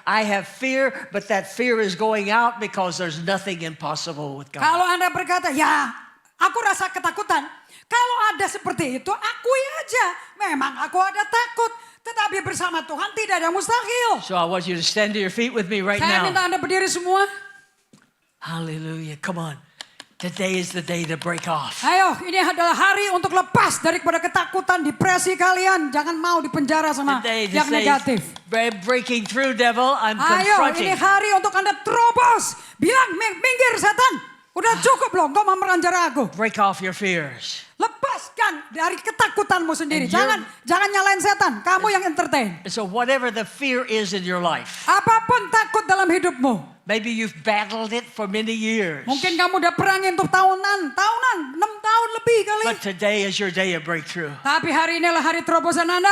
Speaker 1: I have fear, but that fear is going out because there's nothing impossible with God.
Speaker 2: Kalau Anda berkata, ya aku rasa ketakutan. Kalau ada seperti itu, akui aja. Memang aku ada takut. Tetapi bersama Tuhan tidak ada mustahil.
Speaker 1: So I want you to stand to your feet with me right
Speaker 2: Saya
Speaker 1: now.
Speaker 2: minta Anda berdiri semua.
Speaker 1: Hallelujah. Come on. Today is the day to break off.
Speaker 2: Ayo, ini adalah hari untuk lepas daripada ketakutan, depresi kalian. Jangan mau dipenjara sama
Speaker 1: Today,
Speaker 2: yang negatif.
Speaker 1: breaking through, devil. I'm
Speaker 2: Ayo,
Speaker 1: confronting.
Speaker 2: ini hari untuk Anda terobos. Bilang, minggir setan. Udah cukup loh, kau mau meranjara aku.
Speaker 1: Break off your fears.
Speaker 2: Lepaskan dari ketakutanmu sendiri.
Speaker 1: And you're-
Speaker 2: Jangan nyalain setan. Kamu yang entertain.
Speaker 1: And so whatever the fear is in your life,
Speaker 2: Apapun takut dalam hidupmu.
Speaker 1: maybe you've battled it for many years.
Speaker 2: Mungkin kamu udah perangin untuk tahunan, 6 tahun lebih kali.
Speaker 1: But today is your day of breakthrough.
Speaker 2: Tapi hari ini adalah hari terobosan Anda.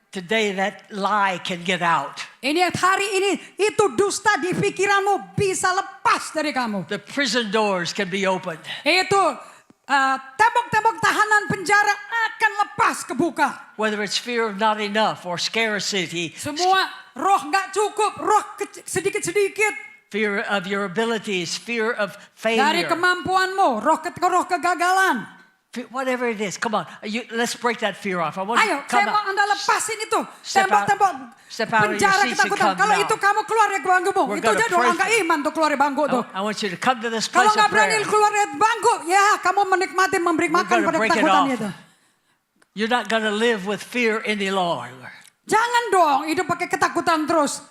Speaker 1: Today that lie can get out.
Speaker 2: Ini hari ini itu dusta di pikiranmu bisa lepas dari kamu.
Speaker 1: The prison doors can be opened.
Speaker 2: Itu tembok-tembok tahanan penjara akan lepas kebuka.
Speaker 1: Whether it's fear of not enough or scarcity,
Speaker 2: Semua roh nggak cukup, roh sedikit-sedikit.
Speaker 1: fear of your abilities, fear of
Speaker 2: Dari
Speaker 1: failure,
Speaker 2: kemampuanmu, roh kegagalan.
Speaker 1: whatever it is. Come on, let's break that fear off. I want you
Speaker 2: Ayo,
Speaker 1: to come
Speaker 2: saya mau
Speaker 1: out.
Speaker 2: Anda lepasin itu.
Speaker 1: Step out-
Speaker 2: Tembok-tembok
Speaker 1: step out of your
Speaker 2: penjara
Speaker 1: seats and
Speaker 2: ketakutan.
Speaker 1: come
Speaker 2: Kalau
Speaker 1: now.
Speaker 2: itu kamu keluar dari bangkumu,
Speaker 1: We're
Speaker 2: itu
Speaker 1: gonna
Speaker 2: jadi
Speaker 1: pray
Speaker 2: orang
Speaker 1: for-
Speaker 2: iman tuh keluar dari bangku tuh.
Speaker 1: I want you to come to this
Speaker 2: Kalau
Speaker 1: place of
Speaker 2: nggak berani
Speaker 1: prayer.
Speaker 2: keluar dari bangku, ya kamu menikmati memberi
Speaker 1: We're
Speaker 2: makan
Speaker 1: gonna
Speaker 2: pada
Speaker 1: break it
Speaker 2: ketakutan
Speaker 1: off.
Speaker 2: itu.
Speaker 1: You're not going to live with fear any longer.
Speaker 2: Jangan dong hidup pakai ketakutan terus.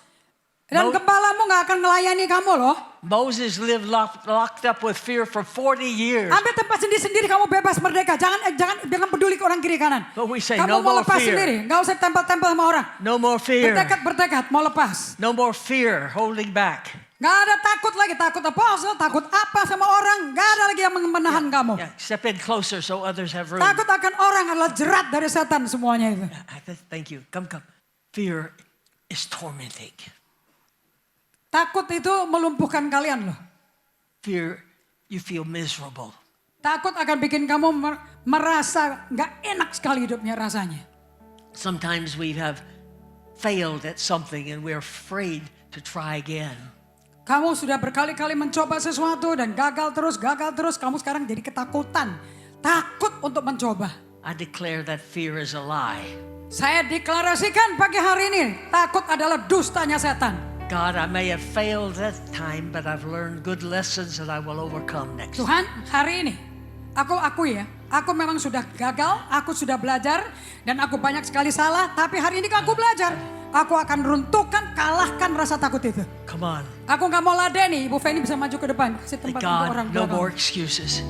Speaker 2: Dan
Speaker 1: Mau-
Speaker 2: gembalamu nggak akan melayani kamu loh.
Speaker 1: Moses lived locked up with fear for 40 years.
Speaker 2: Ambil tempat sendiri-sendiri kamu bebas merdeka. Jangan peduli ke orang kiri kanan.
Speaker 1: But we say,
Speaker 2: Kamu
Speaker 1: no
Speaker 2: mau
Speaker 1: more
Speaker 2: lepas
Speaker 1: fear.
Speaker 2: sendiri. Nggak usah tempel-tempel sama orang.
Speaker 1: No more fear.
Speaker 2: Bertekad mau lepas.
Speaker 1: No more fear holding back.
Speaker 2: Nggak ada takut lagi. Takut apostle, takut apa sama orang. Nggak ada lagi yang menahan kamu.
Speaker 1: Yeah, step in closer so others have room.
Speaker 2: Takut akan orang adalah jerat dari setan semuanya itu.
Speaker 1: Thank you. Come. Fear is tormenting.
Speaker 2: Takut itu melumpuhkan kalian loh.
Speaker 1: Fear, you feel miserable.
Speaker 2: Takut akan bikin kamu merasa nggak enak sekali hidupnya rasanya.
Speaker 1: Sometimes we have failed at something and we're afraid to try again.
Speaker 2: Kamu sudah berkali-kali mencoba sesuatu dan gagal terus. Kamu sekarang jadi ketakutan. Takut untuk mencoba.
Speaker 1: I declare that fear is a lie.
Speaker 2: Saya deklarasikan pagi hari ini. Takut adalah dustanya setan.
Speaker 1: God, I may have failed that time, but I've learned good lessons that I will overcome next.
Speaker 2: Tuhan, hari ini aku akui ya, aku memang sudah gagal, aku sudah belajar dan aku banyak sekali salah, tapi hari ini aku belajar. Aku akan runtuhkan, kalahkan rasa takut itu.
Speaker 1: Come on.
Speaker 2: Aku nggak mau ladeni, Ibu Feni bisa maju ke depan, kasih tempat untuk orang
Speaker 1: God, no
Speaker 2: tua
Speaker 1: more
Speaker 2: kamu.
Speaker 1: excuses.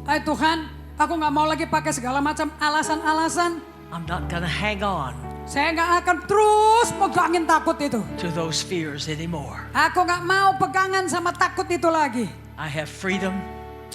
Speaker 2: Hai Tuhan, aku nggak mau lagi pakai segala macam alasan-alasan.
Speaker 1: I'm not going to hang on
Speaker 2: Saya nggak akan terus megangin takut itu.
Speaker 1: to those fears anymore.
Speaker 2: Aku nggak mau pegangan sama takut itu lagi.
Speaker 1: I have freedom.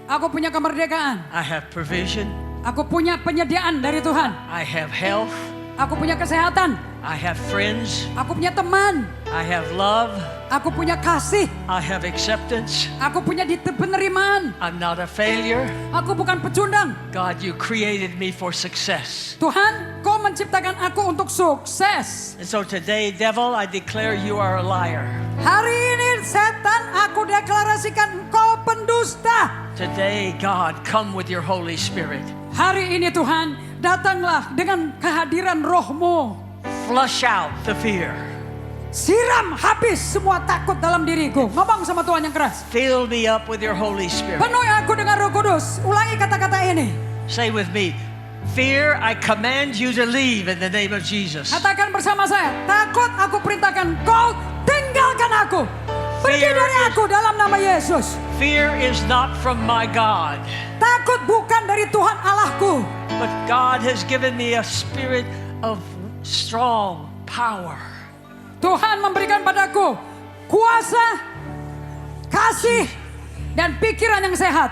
Speaker 2: Aku punya kemerdekaan.
Speaker 1: I have provision.
Speaker 2: Aku punya penyediaan dari Tuhan.
Speaker 1: I have health.
Speaker 2: Aku punya kesehatan.
Speaker 1: I have friends.
Speaker 2: Aku punya teman.
Speaker 1: I have love.
Speaker 2: Aku punya kasih.
Speaker 1: I have acceptance.
Speaker 2: Aku punya penerimaan.
Speaker 1: I'm not a failure.
Speaker 2: Aku bukan pecundang.
Speaker 1: God, you created me for success.
Speaker 2: Tuhan, Kau menciptakan aku untuk sukses.
Speaker 1: And so today, devil, I declare you are a liar.
Speaker 2: Hari ini setan, aku deklarasikan Kau pendusta.
Speaker 1: Today, God, come with your Holy Spirit.
Speaker 2: Hari ini Tuhan, datanglah dengan kehadiran Roh-Mu.
Speaker 1: Flush out the fear.
Speaker 2: Siram habis semua takut dalam diriku. Ngomong sama Tuhan yang keras.
Speaker 1: Fill me up with your Holy Spirit.
Speaker 2: Penuhi aku dengan Roh Kudus. Ulangi kata-kata ini.
Speaker 1: Say with me, fear, I command you to leave in the name of Jesus.
Speaker 2: Katakan bersama saya. Takut, aku perintahkan Kau tinggalkan aku. Pergi
Speaker 1: Fear
Speaker 2: dari
Speaker 1: is-
Speaker 2: aku dalam nama Yesus.
Speaker 1: Fear is not from my God,
Speaker 2: Takut bukan dari Tuhan Allahku.
Speaker 1: but God has given me a spirit of strong power.
Speaker 2: Tuhan memberikan padaku kuasa, kasih, dan pikiran yang sehat.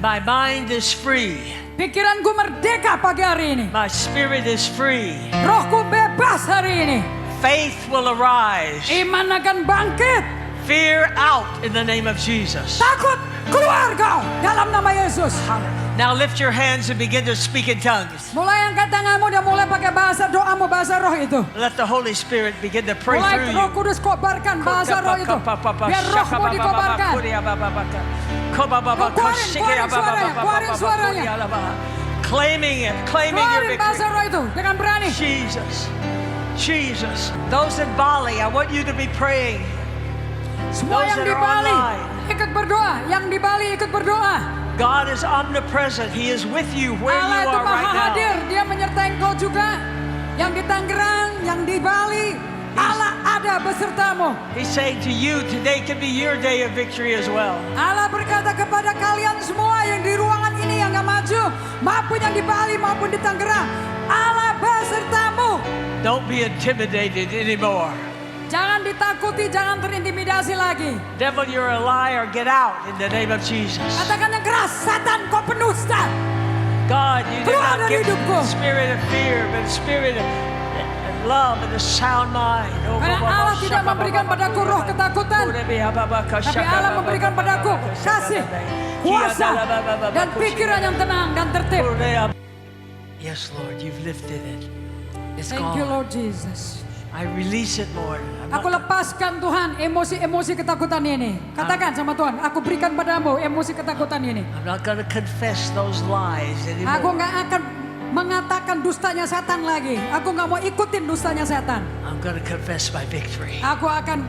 Speaker 1: My mind is free.
Speaker 2: Pikiranku merdeka pagi hari ini.
Speaker 1: My spirit is free.
Speaker 2: Rohku bebas hari ini.
Speaker 1: Faith will arise.
Speaker 2: Iman akan bangkit.
Speaker 1: Fear out in the name of Jesus.
Speaker 2: Takut keluar kau dalam nama Yesus.
Speaker 1: Now lift your hands and begin to speak in tongues.
Speaker 2: Mulai angkat tanganmu dan mulai pakai bahasa doamu, bahasa roh itu.
Speaker 1: Let the Holy Spirit begin to pray
Speaker 2: Mulai
Speaker 1: through
Speaker 2: Roh
Speaker 1: you.
Speaker 2: Kudus kobarkan bahasa roh itu. Biar rohmu dikobarkan. Keluarin suaranya.
Speaker 1: Claiming it, claiming your
Speaker 2: Keluarin bahasa
Speaker 1: victory.
Speaker 2: roh itu dengan berani.
Speaker 1: Jesus, Jesus. Those in Bali, I want you to be praying.
Speaker 2: Semua
Speaker 1: Those
Speaker 2: yang
Speaker 1: that
Speaker 2: di
Speaker 1: are
Speaker 2: Bali
Speaker 1: online.
Speaker 2: ikut berdoa. Yang di Bali ikut berdoa.
Speaker 1: God is omnipresent. He is with you where
Speaker 2: Allah
Speaker 1: you
Speaker 2: itu
Speaker 1: are
Speaker 2: maha
Speaker 1: right
Speaker 2: hadir.
Speaker 1: now.
Speaker 2: Dia menyertai engkau juga. Yang di Tangerang, yang di Bali. Allah ada besertamu.
Speaker 1: He's saying to you, today can be your day of victory as well.
Speaker 2: Allah berkata kepada kalian semua yang di ruangan ini yang gak maju, maupun yang di Bali maupun di Tangerang, Allah besertamu.
Speaker 1: Don't be intimidated anymore.
Speaker 2: Jangan ditakuti, jangan terintimidasi lagi.
Speaker 1: Devil, you're a liar. Get out in the name of Jesus.
Speaker 2: Katakan yang keras, Satan kau pendusta.
Speaker 1: God, you did
Speaker 2: Keluar
Speaker 1: not
Speaker 2: dari
Speaker 1: give me
Speaker 2: hidupku.
Speaker 1: the spirit of fear, but the spirit of love and a sound mind.
Speaker 2: Karena Allah tidak memberikan padaku roh ketakutan, tapi Allah memberikan padaku kasih, kuasa, dan pikiran yang tenang dan tertib.
Speaker 1: Yes, Lord, you've lifted it. It's
Speaker 2: Thank you,
Speaker 1: gone.
Speaker 2: Lord Jesus.
Speaker 1: I release it, Lord.
Speaker 2: Aku lepaskan Tuhan emosi-emosi ketakutan ini. Katakan sama Tuhan, aku berikan padamu emosi ketakutan ini.
Speaker 1: I'm not going to confess those lies
Speaker 2: Aku
Speaker 1: anymore.
Speaker 2: nggak akan mengatakan dustanya setan lagi. Aku nggak mau ikutin dustanya setan.
Speaker 1: I'm going to confess my victory.
Speaker 2: Aku akan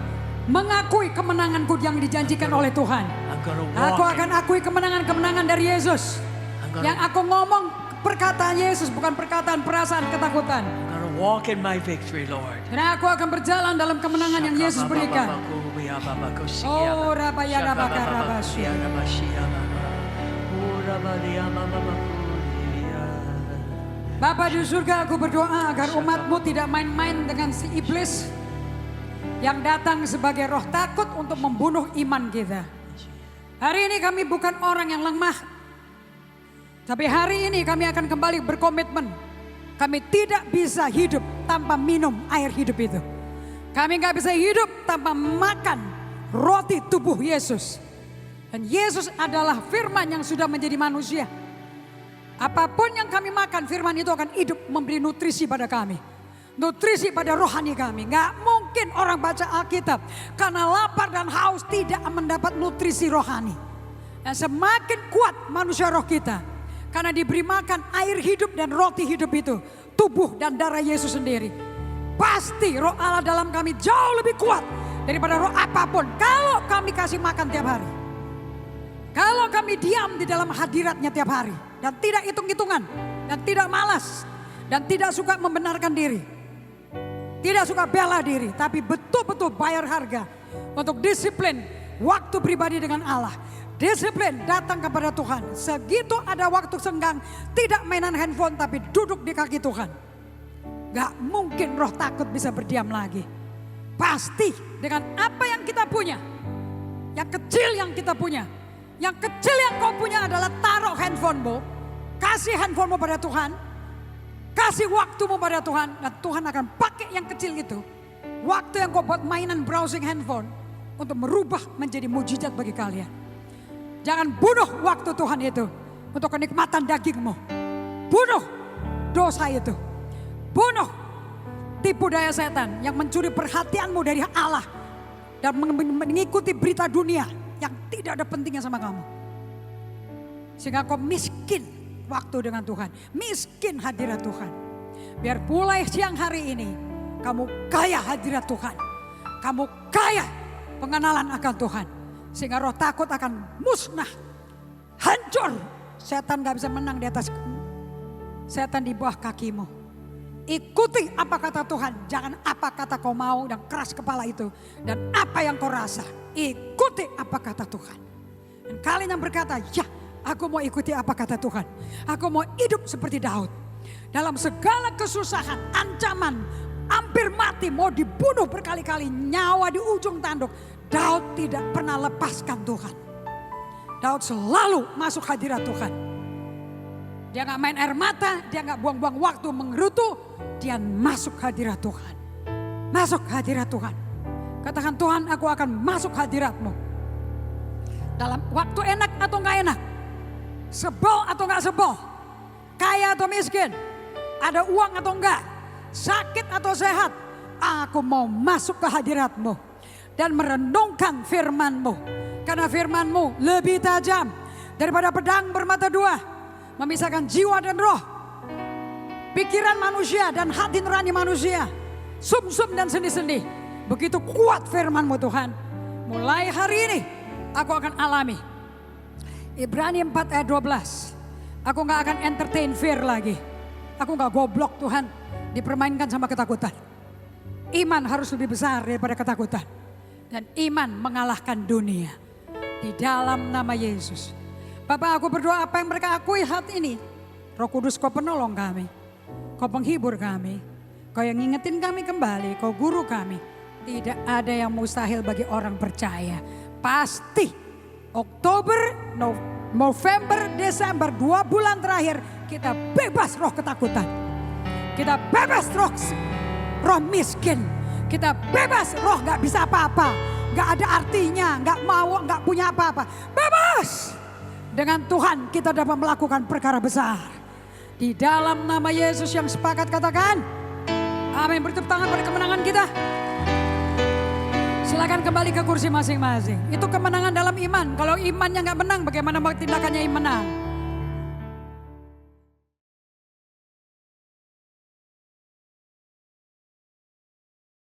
Speaker 2: mengakui kemenanganku yang dijanjikan oleh Tuhan.
Speaker 1: I'm going to
Speaker 2: Aku
Speaker 1: walk.
Speaker 2: akan akui kemenangan-kemenangan dari Yesus.
Speaker 1: I'm going
Speaker 2: Yang aku ngomong perkataan Yesus, bukan perkataan perasaan ketakutan.
Speaker 1: to walk in my victory, Lord.
Speaker 2: Karena aku akan berjalan dalam kemenangan yang Yesus berikan. Oh, Rabaya Rabaka Rabasya. Bapa di surga, aku berdoa agar umatmu tidak main-main dengan si iblis yang datang sebagai roh takut untuk membunuh iman kita. Hari ini kami bukan orang yang lemah, tapi hari ini kami akan kembali berkomitmen. Kami tidak bisa hidup tanpa minum air hidup itu. Kami nggak bisa hidup tanpa makan roti tubuh Yesus. Dan Yesus adalah firman yang sudah menjadi manusia. Apapun yang kami makan, firman itu akan hidup memberi nutrisi pada kami. Nutrisi pada rohani kami. Gak mungkin orang baca Alkitab karena lapar dan haus tidak mendapat nutrisi rohani. Dan semakin kuat manusia roh kita, karena diberi makan air hidup dan roti hidup itu, tubuh dan darah Yesus sendiri. Pasti roh Allah dalam kami jauh lebih kuat daripada roh apapun. Kalau kami kasih makan tiap hari. Kalau kami diam di dalam hadiratnya tiap hari. Dan tidak hitung-hitungan. Dan tidak malas. Dan tidak suka membenarkan diri. Tidak suka bela diri. Tapi betul-betul bayar harga. Untuk disiplin waktu pribadi dengan Allah. Disiplin datang kepada Tuhan. Segitu ada waktu senggang. Tidak mainan handphone tapi duduk di kaki Tuhan. Gak mungkin roh takut bisa berdiam lagi. Pasti dengan apa yang kita punya. Yang kecil yang kita punya. Yang kecil yang kau punya adalah taruh handphonemu. Kasih handphonemu pada Tuhan. Kasih waktumu pada Tuhan dan Tuhan akan pakai yang kecil itu. Waktu yang kau buat mainan browsing handphone untuk merubah menjadi mujizat bagi kalian. Jangan bunuh waktu Tuhan itu untuk kenikmatan dagingmu. Bunuh dosa itu. Bunuh tipu daya setan yang mencuri perhatianmu dari Allah dan mengikuti berita dunia yang tidak ada pentingnya sama kamu. Sehingga kau miskin waktu dengan Tuhan, miskin hadirat Tuhan. Biar mulai siang hari ini kamu kaya hadirat Tuhan. Kamu kaya pengenalan akan Tuhan. Sehingga roh takut akan musnah. Hancur. Setan gak bisa menang di atas. Setan di bawah kakimu. Ikuti apa kata Tuhan. Jangan apa kata kau mau dan keras kepala itu. Dan apa yang kau rasa. Ikuti apa kata Tuhan. Dan kalian yang berkata, ya aku mau ikuti apa kata Tuhan. Aku mau hidup seperti Daud. Dalam segala kesusahan, ancaman, hampir mati, mau dibunuh berkali-kali, nyawa di ujung tanduk. Daud tidak pernah lepaskan Tuhan. Daud selalu masuk hadirat Tuhan. Dia gak main air mata, dia gak buang-buang waktu mengerutu. Dia masuk hadirat Tuhan. Masuk hadirat Tuhan. Katakan, Tuhan, aku akan masuk hadirat-Mu. Dalam waktu enak atau gak enak. Sebel atau gak sebel. Kaya atau miskin. Ada uang atau enggak. Sakit atau sehat, aku mau masuk ke hadirat-Mu dan merenungkan firman-Mu. Karena firman-Mu lebih tajam daripada pedang bermata dua, memisahkan jiwa dan roh, pikiran manusia dan hati nurani manusia, sumsum dan sendi-sendi. Begitu kuat firman-Mu Tuhan. Mulai hari ini aku akan alami. Ibrani 4 ayat 12. Aku gak akan entertain fear lagi. Aku gak goblok Tuhan. Dipermainkan sama ketakutan. Iman harus lebih besar daripada ketakutan. Dan iman mengalahkan dunia. Di dalam nama Yesus. Bapak, aku berdoa apa yang mereka akui saat ini. Roh Kudus, Kau penolong kami. Kau penghibur kami. Kau yang ngingetin kami kembali. Kau guru kami. Tidak ada yang mustahil bagi orang percaya. Pasti Oktober, November, Desember, 2 bulan terakhir kita bebas roh ketakutan. Kita bebas roh miskin. Kita bebas roh gak bisa apa-apa. Gak ada artinya, gak mau, gak punya apa-apa. Bebas. Dengan Tuhan kita dapat melakukan perkara besar. Di dalam nama Yesus yang sepakat katakan. Amin. Bertepuk tangan pada kemenangan kita. Silakan kembali ke kursi masing-masing. Itu kemenangan dalam iman. Kalau imannya gak menang, bagaimana tindakannya menang?